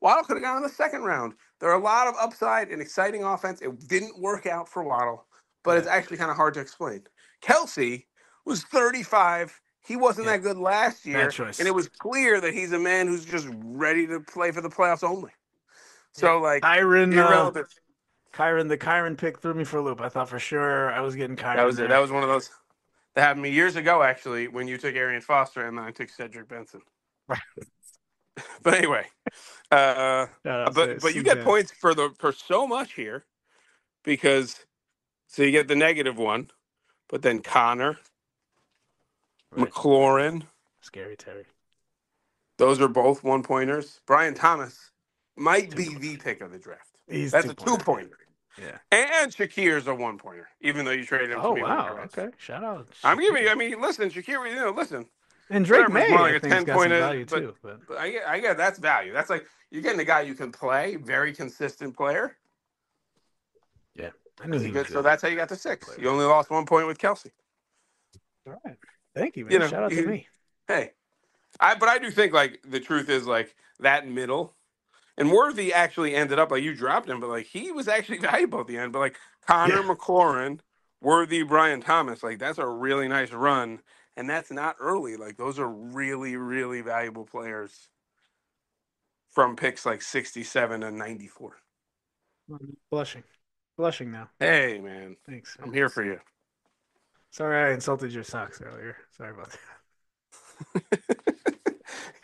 Waddle could have gone in the second round. There are a lot of upside and exciting offense. It didn't work out for Waddle, but it's Yeah. actually kind of hard to explain. Kelsey was 35. He wasn't Yeah. that good last year, Bad choice. and it was clear that he's a man who's just ready to play for the playoffs only. So, like, Kyron, irrelevant. the Kyron pick threw me for a loop. I thought for sure I was getting Kyron. That was it. there. That was one of those that happened to me years ago, actually, when you took Arian Foster and then I took Cedric Benson. But anyway, Shout out to but you get CJ. points for so much here because so you get the -1, but then Connor, Right. McLaurin, Scary Terry. those are both 1-pointers. Brian Thomas might be the pick of the draft. He's That's a 2-pointer. 2-pointer. Yeah. And Shakir's a 1-pointer, even though you traded him to Oh me. wow. Okay. Shout out. I'm giving you. I mean, listen, Shakir. Listen. And Drake Whatever, it's May, more like I a think, 10 got some pointer, value too. But But I get that's value. That's like you're getting a guy you can play, very consistent player. yeah, I knew he was Good. So good. that's how you got to 6. You only lost 1 point with Kelsey. All right. Thank you, man. You know, Shout out to me. Hey, but I do think like the truth is like that middle, and Worthy actually ended up like you dropped him, but like he was actually valuable at the end. But like Connor Yeah. McLaurin, Worthy, Brian Thomas, like that's a really nice run, and that's not early. Like those are really, really valuable players from picks like 67 and 94. Blushing now. Hey, man. Thanks. I'm here for you. Sorry, I insulted your socks earlier. Sorry about that.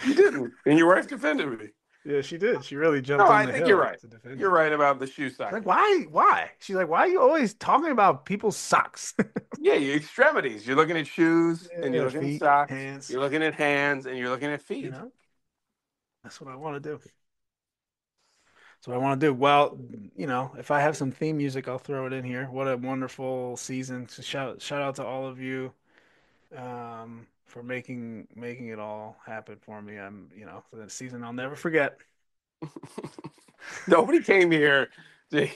You didn't. And your wife defended me. Yeah, she did. She really jumped No, on I the think hill you're right. to defend You're you. right about the shoe size. Like, why? Why? She's like, why are you always talking about people's socks? Yeah, your extremities. You're looking at shoes, and you're looking feet, at socks. hands. You're looking at hands, and you're looking at feet. You know, that's what I want to do. That's what I want to do. Well, you know, if I have some theme music, I'll throw it in here. What a wonderful season! So shout out to all of you for making it all happen for me. The season I'll never forget. Nobody came here to.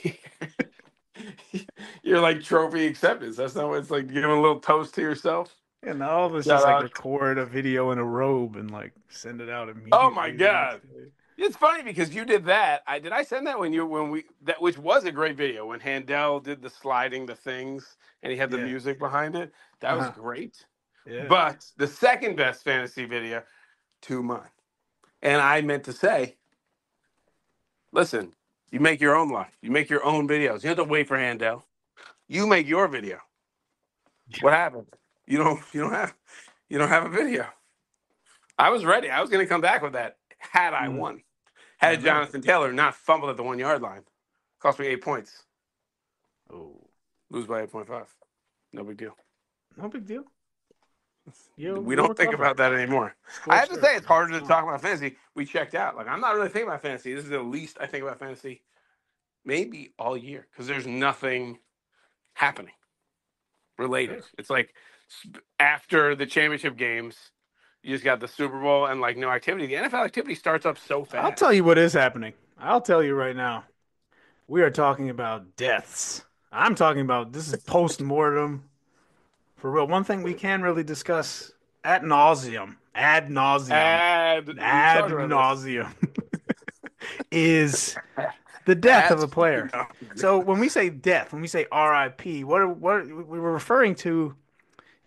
You're like trophy acceptance. That's not what it's like. Giving a little toast to yourself. And all of us Shout just like out. record a video in a robe and like send it out immediately. Oh my the God. next day. It's funny because you did that. Did I send that which was a great video when Handel did the sliding the things and he had the Yeah. music behind it. That was Uh-huh. great. Yeah. But the second best fantasy video to mine. And I meant to say, listen, you make your own life. You make your own videos. You don't have to wait for Handel. You make your video. What happened? You don't have a video. I was ready. I was going to come back with that had I won. Had Jonathan Taylor not fumbled at the 1-yard line. Cost me 8 points. Oh, Lose by 8.5. No big deal. no big deal. We don't think about that anymore. I have to say, it's harder to talk about fantasy. We checked out. Like, I'm not really thinking about fantasy. This is the least I think about fantasy maybe all year because there's nothing happening related. It's like after the championship games, you just got the Super Bowl and like no activity. The NFL activity starts up so fast. I'll tell you what is happening. I'll tell you right now. We are talking about deaths. I'm talking about this is post-mortem. For real. One thing we can really discuss ad nauseum is the death of a That's player. no. So when we say death, when we say RIP, we were referring to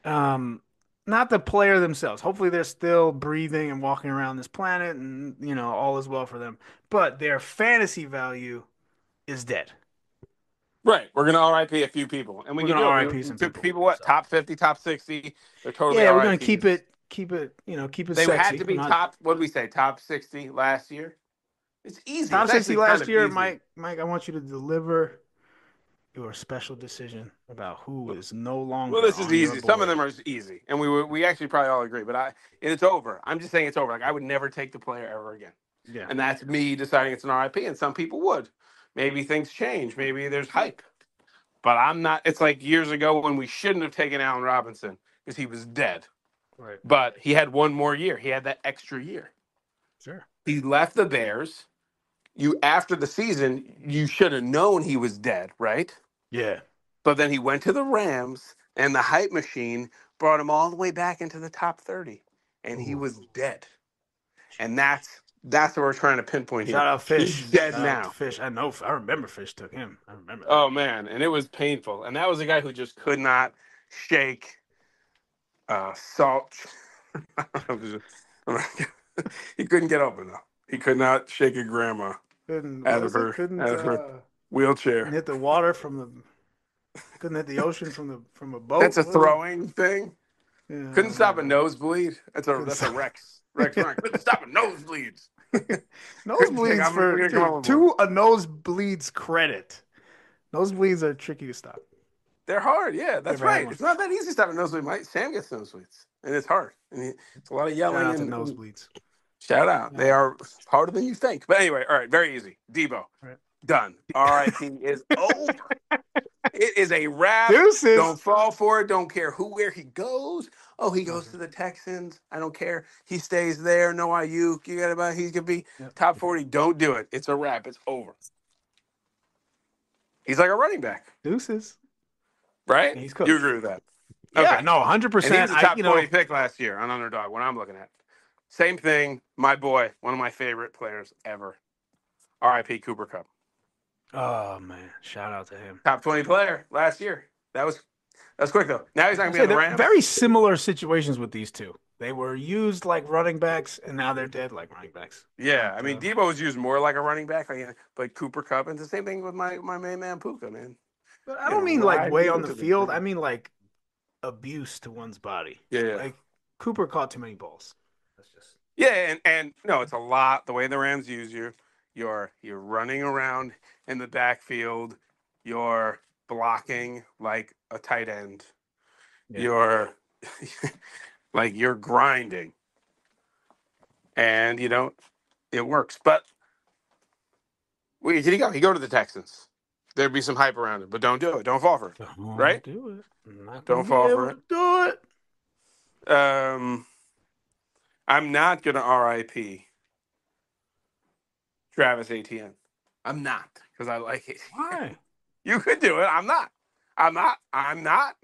um, not the player themselves. Hopefully they're still breathing and walking around this planet and all is well for them. But their fantasy value is dead. Right. We're gonna RIP a few people, and we We're can gonna do it. RIP some people. People what So top 50, top 60. They're totally yeah, we're gonna keep RIPs. it keep it keep it They had sexy. to We're be not top. What did we say? Top 60 last year. It's easy. top It's 60 actually kind last of year, easy. Mike. Mike, I want you to deliver your special decision about who is no Well, longer this is on your easy. Some of board. them are easy, and we actually probably all agree. But it's over. I'm just saying it's over. Like I would never take the player ever again, Yeah. and that's me deciding it's an RIP. And some people would. Maybe things change. Maybe there's hype. But I'm not. It's like years ago when we shouldn't have taken Allen Robinson because he was dead. Right. But he had one more year. He had that extra year. Sure. He left the Bears. You after the season, you should have known he was dead, right? Yeah. But then he went to the Rams, and the hype machine brought him all the way back into the top 30, and he Ooh. was dead. And that's what we're trying to pinpoint here. Shout out He's Fish. dead Shout out to now. Fish. I know. I remember Fish took him. I remember that. Oh man, and it was painful. And that was a guy who just could not shake salt. He couldn't get up enough. He could not shake a grandma Couldn't. out What of is it? her Couldn't. out of her wheelchair. Hit the water from the. Couldn't hit the ocean from a boat. That's a What is it? throwing thing. Yeah, I Couldn't don't stop a know. nosebleed. That's a Rex. Rex Ryan. Couldn't stop a nosebleeds. Couldn't shake. Nosebleeds We're for gonna come up dude, with more. to a nosebleed's credit. Nosebleeds are tricky to stop. They're hard. Yeah, that's Never had right. one. It's not that easy to stop a nosebleed. Mike Sam gets nosebleeds, and it's hard. It's a lot of Shout yelling out to and nosebleeds. shout out. They are harder than you think. But anyway, all right, very easy. Debo, Right. done. RIP is over. It is a wrap. Deuces. Don't fall for it. Don't care where he goes. Oh, he goes Okay. to the Texans. I don't care. He stays there. No Ayuk. You got about. He's gonna be Yep. top 40. Don't do it. It's a wrap. It's over. He's like a running back, Deuces. right? He's cooked. You agree with that? Yeah, Okay. no, And he 100%. was a top 20 pick last year on Underdog. What I'm looking at. Same thing. My boy, one of my favorite players ever. R.I.P. Cooper Kupp. Oh man, shout out to him. Top 20 player last year. That's quick though. Now he's not gonna be Say, on the they're Rams. very similar situations with these two. They were used like running backs, and now they're dead like running backs. Yeah, But, I mean Debo was used more like a running back, but Cooper Kupp, and it's the same thing with my main man Puka, man. but I don't mean like ride way Debo on the to field. I ground. mean like abuse to one's body. Yeah. Like Cooper caught too many balls. That's just Yeah, and no, it's a lot. The way the Rams use you, you're running around in the backfield, you're blocking like a tight end, Yeah. you're like you're grinding, and it works. But where did he go? He go to the Texans. There'd be some hype around it, but don't do it. Don't fall for it. Right? Do it. I'm not Don't gonna fall be for able it. to do it. I'm not gonna RIP Travis Etienne. I'm not because I like it. Why? You could do it. I'm not. I'm not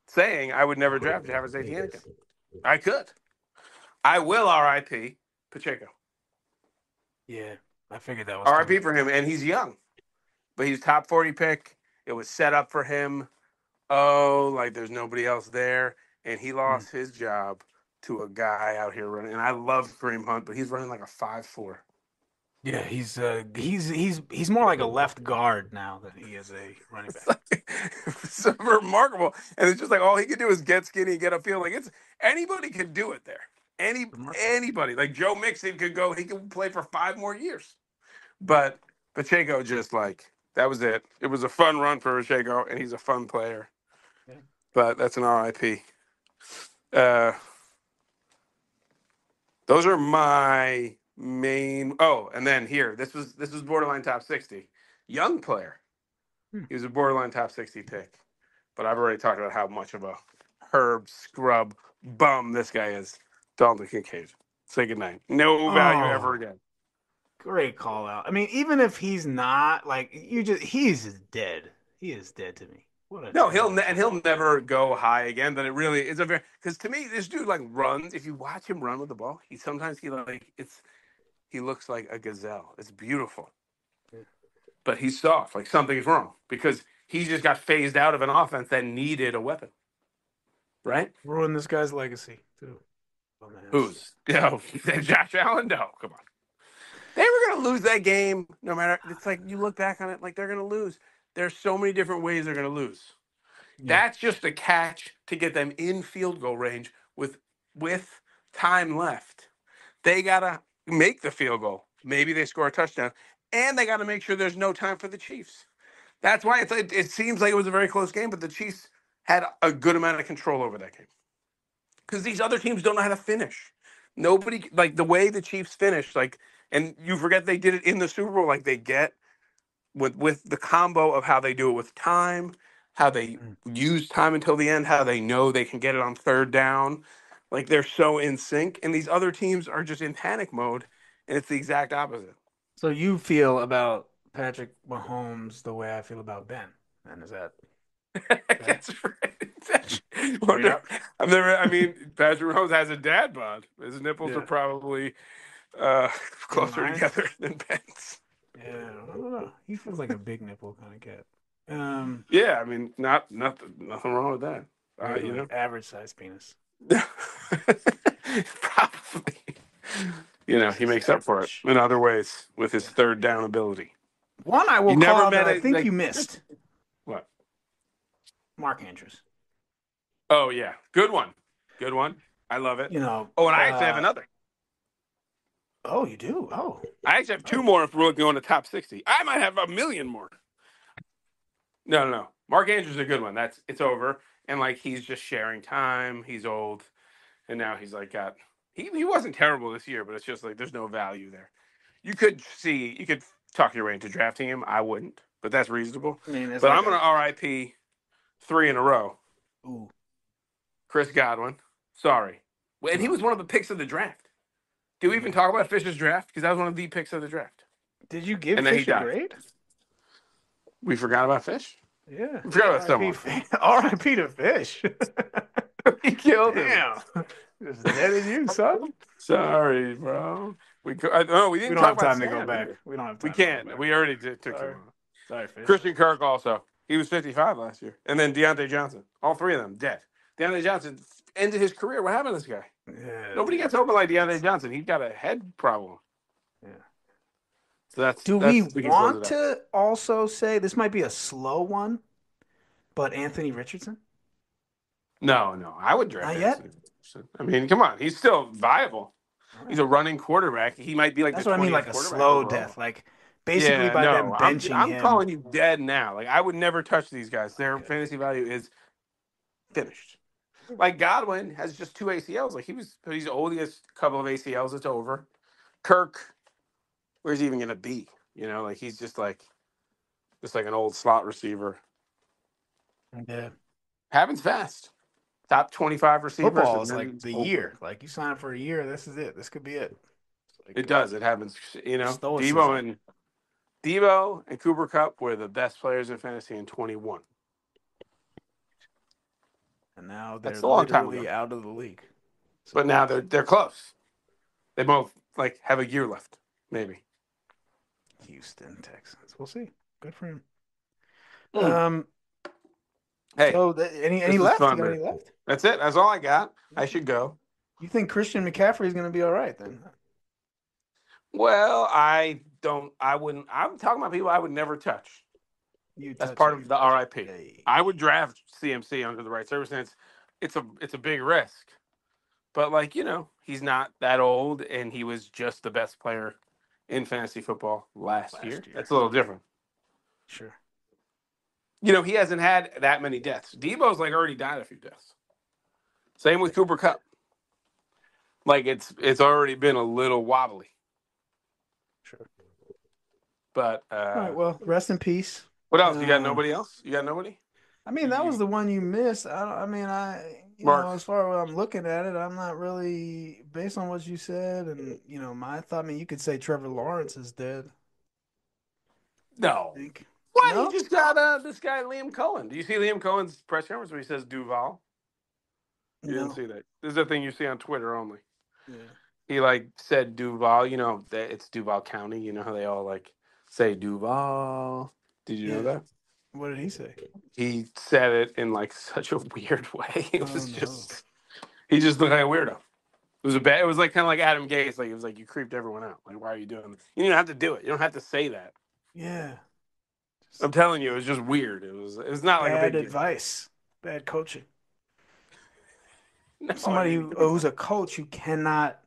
saying I would never draft Travis Etienne again. I could. I will RIP Pacheco. Yeah, I figured that was RIP coming. for him, and he's young, but he's top 40 pick. It was set up for him. Oh, like there's nobody else there, and he lost his job to a guy out here running. And I love Kareem Hunt, but he's running like a 5'4". Yeah, he's more like a left guard now than he is a running back. It's so remarkable, and it's just like all he can do is get skinny, get upfield. Like anybody can do it there. Anybody like Joe Mixon could go. He could play for 5 more years. But Pacheco just like that was it. It was a fun run for Pacheco, and he's a fun player. Yeah. But that's an RIP. Those are my main. Oh, and then here, this was borderline top 60. Young player. He was a borderline top 60 pick. But I've already talked about how much of a herb scrub bum this guy is. Dalton Kincaid. Say goodnight. No value ever again. Great call out. I mean, even if he's not like he's dead. He is dead to me. He'll never go high again. But it really is because to me, this dude like runs. If you watch him run with the ball, he he looks like a gazelle. It's beautiful. Yeah. But he's soft. Like something's wrong because he just got phased out of an offense that needed a weapon. Right? Ruin this guy's legacy too. Dumbass. Who's? Josh Allen? No, come on. They were going to lose that game no matter. It's like you look back on it like they're going to lose. There's so many different ways they're going to lose. Yeah. That's just a catch to get them in field goal range with time left. They got to make the field goal. Maybe they score a touchdown. And they got to make sure there's no time for the Chiefs. That's why it seems like it was a very close game, but the Chiefs had a good amount of control over that game. Because these other teams don't know how to finish. Nobody, like the way the Chiefs finished, like, and you forget they did it in the Super Bowl, like they get with the combo of how they do it with time, how they use time until the end, how they know they can get it on third down. Like they're so in sync, and these other teams are just in panic mode, and it's the exact opposite. So you feel about Patrick Mahomes the way I feel about Ben, and is that That's right. I've never. I mean, Patrick Mahomes has a dad bod. His nipples are probably closer together than Ben's. Yeah, I don't know. He feels like a big nipple kind of cat. Yeah, I mean, nothing wrong with that. You know, average size penis. Probably. You know, he makes up for it in other ways with his third down ability. One I will call out that I think you missed. What? Mark Andrews. Oh yeah, good one. I love it. You know. Oh, and I actually have another. Oh, you do? Oh. I actually have two more if we're looking on the top 60. I might have a million more. No. Mark Andrews is a good one. It's over. And like he's just sharing time. He's old. And now he's like he wasn't terrible this year, but it's just like there's no value there. You could talk your way into drafting him. I wouldn't, but that's reasonable. I mean, but I'm gonna RIP 3 in a row. Ooh. Chris Godwin. Sorry. And he was one of the picks of the draft. Did we even talk about Fisher's draft? Because that was one of the picks of the draft. Did you give Fish a grade? We forgot about Fish? Yeah. We forgot about someone. R.I.P. to Fish. He killed him. Damn. Just dead as you, son. Sorry, bro. We didn't don't talk have time about to Sam. go back. We don't have time. We can't. We already took too long. Sorry, Fish. Christian Kirk also. He was 55 last year. And then Deontay Johnson. All three of them dead. Deontay Johnson ended his career. What happened to this guy? Yeah, Nobody gets open like Deontay Johnson. He's got a head problem. Yeah. So Do we want to also say this might be a slow one, but Anthony Richardson? No. I would draft Not Anthony Richardson. I mean, come on. He's still viable. Right. He's a running quarterback. He might be like that's what I mean, like a slow death. Like basically by them benching I'm him. calling you dead now. Like I would never touch these guys. Their fantasy value is finished. Like Godwin has just 2 ACLs. Like he's old. He has a couple of ACLs. It's over. Kirk, where's he even gonna be? You know, like he's just like an old slot receiver. Yeah, happens fast. Top 25 receivers. Football is like the year. Like you sign up for a year. This is it. This could be it. Like, it does. It happens. You know, Debo and Cooper Kupp were the best players in fantasy in 21. And now they're literally out of the league. So but now they're close. They both like have a year left, maybe. Houston Texans. We'll see. Good for him. Hey, so any left? You got any left? That's it. That's all I got. I should go. You think Christian McCaffrey is going to be all right then? Well, I wouldn't. I'm talking about people I would never touch. That's part of the RIP. Hey. I would draft CMC under the right circumstances. It's a big risk, but like he's not that old, and he was just the best player in fantasy football last year. That's a little different. Sure. He hasn't had that many deaths. Debo's like already died a few deaths. Same with Cooper Kupp. Like it's already been a little wobbly. Sure. But all right. Well, rest in peace. What else? You got nobody else? You got nobody? I mean, that was the one you missed. As far as I'm looking at it, I'm not really based on what you said, and my thought. I mean, you could say Trevor Lawrence is dead. No. What? No? He just got this guy Liam Cohen. Do you see Liam Cohen's press conference where he says Duval? You didn't see that. This is a thing you see on Twitter only. Yeah. He like said Duval. You know that it's Duval County. You know how they all like say Duval. Did you know Yeah. that? What did he say? He said it in like such a weird way. It Oh was no. just he just looked like a weirdo. It was a bad. It was like kind of like Adam Gase. Like it was like you creeped everyone out. Like why are you doing this? You don't have to do it. You don't have to say that. Yeah. I'm Just telling you, it was just weird. It was. It's not like a bad big deal. advice. Bad coaching. No, I Somebody mean, who's a coach who cannot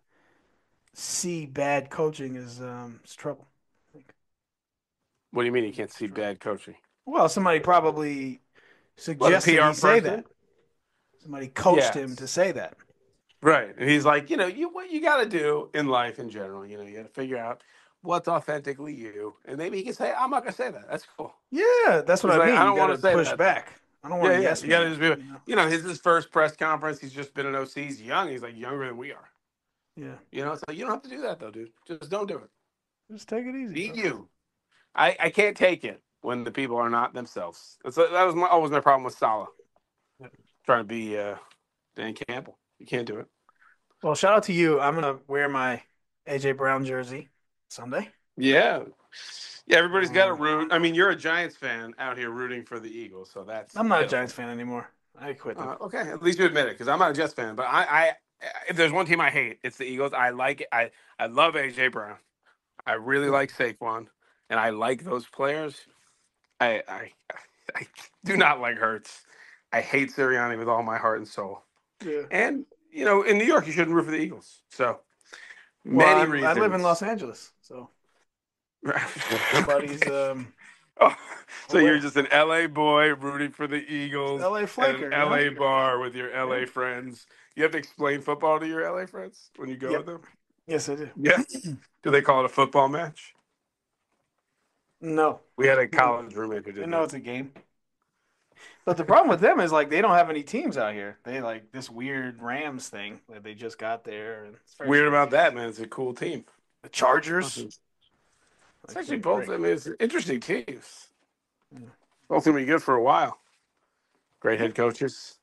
see bad coaching is trouble. I think what do you mean you can't it's see trouble. bad coaching? Well, somebody probably What, the suggested he PR say person? that. Somebody coached him to Yes. say that. Right. And he's like, you what you got to do in life in general. You got to figure out what's authentically you, and maybe he can say, I'm not gonna say that. That's cool. Yeah, that's what He's I like, I mean. You don't got want to to say push that though. back. I don't want Yeah, a yeah. yes You got to man. just be, his first press conference. He's just been an OC. He's young. He's like younger than we are. Yeah. It's like you don't have to do that though, dude. Just don't do it. Just take it easy, Be bro. you. I can't take it when the people are not themselves. That was always my problem with Salah. Yeah. Trying to be Dan Campbell. You can't do it. Well, shout out to you. I'm gonna wear my AJ Brown jersey Sunday. Yeah. Yeah, everybody's got to Um, root. I mean, you're a Giants fan out here rooting for the Eagles, so that's I'm not a Giants pitiful. fan anymore. I quit them. Okay, at least you admit it, because I'm not a Jets fan. But if there's one team I hate, it's the Eagles. I like it. I love AJ Brown. I really Good. like Saquon, and I like those players. I I do not like Hurts. I hate Sirianni with all my heart and soul. Yeah. And in New York, you shouldn't root for the Eagles. So Well, many I live in reasons. Los Angeles, so nobody's Oh, so you're aware. just an LA boy rooting for the Eagles LA at an flanker, LA bar with your Yeah. LA friends. You have to explain football to your LA friends when you go with Yep. them? Yes, I do. Yeah. Do they call it a football match? No, We had a no, college roommate who they did know that. it's a game. But the problem with them is like they don't have any teams out here. They like this weird Rams thing that they just got there, and it's very Weird strange. about that, man. It's a cool team. The Chargers, It's like actually they're both. great. I mean, it's interesting teams. Yeah. Both gonna be good for a while. Great Yeah, head coaches.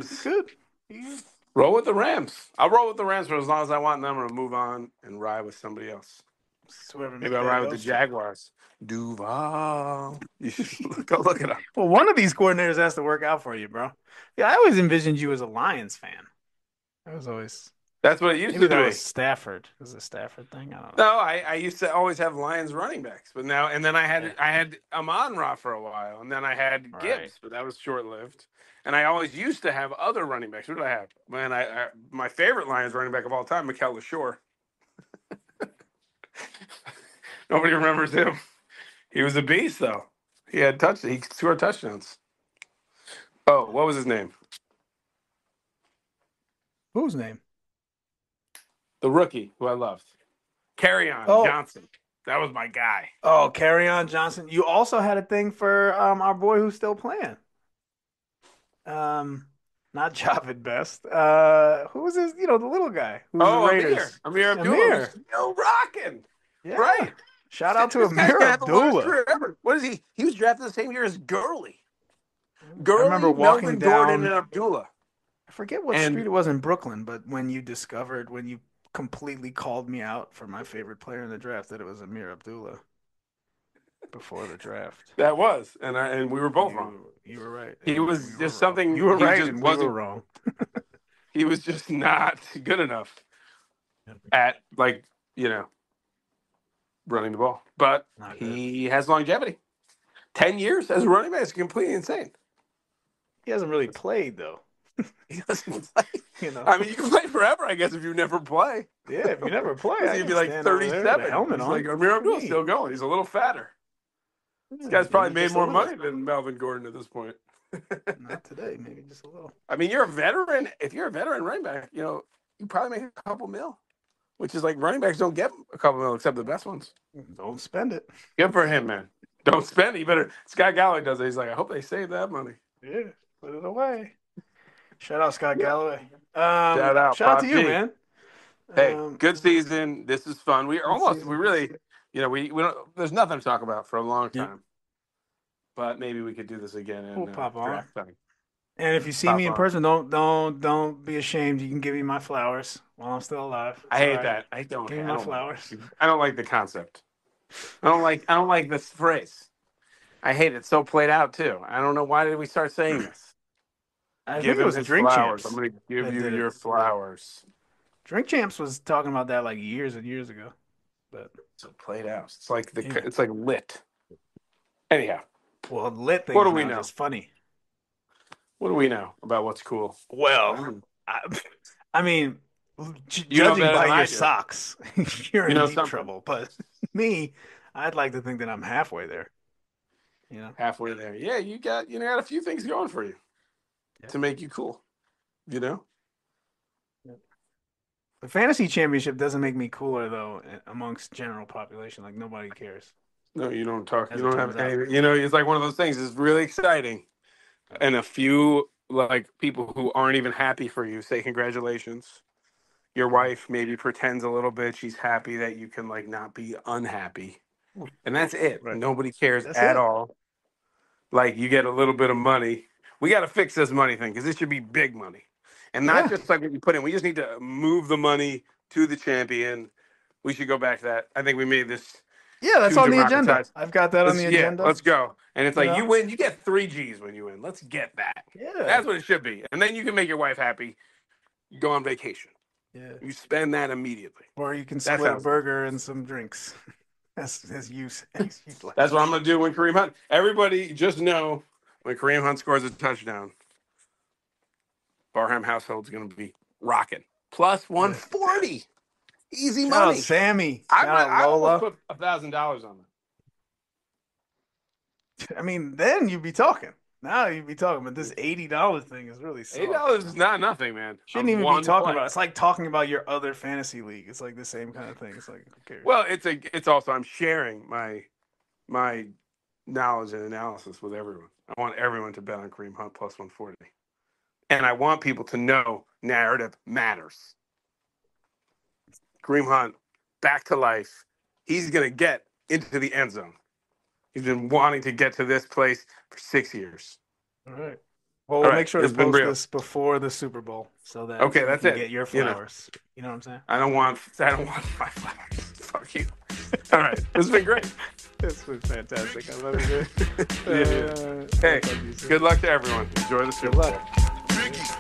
he Rams. could. He could. Roll with the Rams. I'll roll with the Rams for as long as I want, and then I'm gonna move on and ride with somebody else. It's whoever Maybe I'll that ride with the goes to. Jaguars. Duval. You should go look it up. Well, one of these coordinators has to work out for you, bro. Yeah, I always envisioned you as a Lions fan. I was always That's what it used maybe to that was be. Stafford. Was it Stafford thing? I don't know. No, I used to always have Lions running backs, but now and then Yeah. I had Amon Ra for a while, and then I had Right. Gibbs, but that was short lived. And I always used to have other running backs. Who did I have? Man, my favorite Lions running back of all time, Mikel LaShore. Nobody remembers him. He was a beast, though. He scored touchdowns. Oh, what was his name? Whose name? The rookie who I loved. Carry on Oh, Johnson. That was my guy. oh, Carry On Johnson. You also had a thing for our boy who's still playing. Um, not Javid Best. Who was his? The little guy who was the Oh, Amir. Raiders. Amir Abdullah was Amir. still rocking. Yeah. Right. Shout out to This guy's Amir gonna have the longest Abdullah. career ever. What is he? He was drafted the same year as Gurley. I remember Gurley, walking Melvin Gordon, and down. Abdullah. I forget what street And it was in Brooklyn, but when you completely called me out for my favorite player in the draft, that it was Amir Abdullah before the draft. that was. And we were both wrong. You were right, He and we was were just wrong. something You were he right, just and we were wasn't wrong. he was just not good enough at running the ball. But Not good. he has longevity. 10 years as a running back is completely insane. He hasn't really played though. He doesn't play. You know. I mean, you can play forever, I guess, if you never play. Yeah, if you never play, I He'd can be like stand over there with a 37. helmet He's on. like, Amir Abdul's Me. still going. He's a little fatter. This Yeah, guy's probably maybe made just a more little. money than Melvin Gordon at this point. Not today, maybe just a little. I mean, you're a veteran. If you're a veteran running back, you probably make a couple mil, which is like running backs don't get a couple mil except the best ones. Don't spend it. Good for him, man. Don't spend it. You better. Scott Galloway does it. He's like, I hope they save that money. Yeah, put it away. Shout out Scott Galloway. Shout out, Shout out Pop to you, G. man. Hey, good season. This is fun. We really, we don't. There's nothing to talk about for a long time. Yeah. But maybe we could do this again in We'll pop on. draft time. And if you see Pop me in on. person, don't be ashamed. You can give me my flowers while I'm still alive. I It's all hate right. that. I don't. Give me I my don't like. flowers. I don't like the concept. I don't like this phrase. I hate it. It's so played out too. I don't know why did we start saying this. I Give think it him was his Drink flowers. I'm Champs going to give that you did it. your flowers. Drink Champs was talking about that like years and years ago. But So played out. It's like yeah. it's like lit. Anyhow, Well, lit what do things we now know? just funny. What do we know about what's cool? Well, I, I mean, You know judging better by than I your do. socks, you're You in know deep something. trouble. But me, I'd like to think that I'm halfway there. You know? Halfway there. Yeah, you got a few things going for you Yeah. to make you cool. You know? The fantasy championship doesn't make me cooler though amongst general population. Like nobody cares, No, you don't talk. as You it don't turns have out. anything. It's like one of those things. It's really exciting, and a few like people who aren't even happy for you say congratulations. Your wife maybe pretends a little bit she's happy that you can like not be unhappy, and that's it. Right. Nobody cares That's at it. all. Like you get a little bit of money. We got to fix this money thing because it should be big money, and not Yeah. just like what you put in. We just need to move the money to the champion. We should go back to that. I think we made this Yeah, that's too on the agenda. democratized. I've got that on the agenda. Let's go. And it's You like you know? win, you get 3 G's when you win. Let's get that. Yeah. That's what it should be. And then you can make your wife happy. You go on vacation. Yeah. You spend that immediately. Or you can That split a sounds good. burger and some drinks. As you like. That's what I'm gonna do when Kareem Hunt. Everybody just know when Kareem Hunt scores a touchdown, Barham household's gonna be rocking. Plus Yeah. 140. Easy Shout out money. Sammy. Shout out I almost Lola. put $1,000 on it. I mean, then you'd be talking. Now you'd be talking, but this $80 thing is really soft. $8 is not nothing, man. Shouldn't even be talking about it. It's like talking about your other fantasy league. It's like the same kind of thing. It's like, who cares? Well, it's also I'm sharing my knowledge and analysis with everyone. I want everyone to bet on Kareem Hunt plus 140. And I want people to know narrative matters. Kareem Hunt, back to life. He's going to get into the end zone. He's been wanting to get to this place for 6 years. All right. Well, we'll make sure to It's been post real. this before the Super Bowl so that Okay, you that's can it. get your flowers. You know what I'm saying? I don't want my flowers. Fuck you. All right. This has been great. This was fantastic. I love it. Yeah. Hey, good luck to everyone. Enjoy the Super Bowl. Good luck.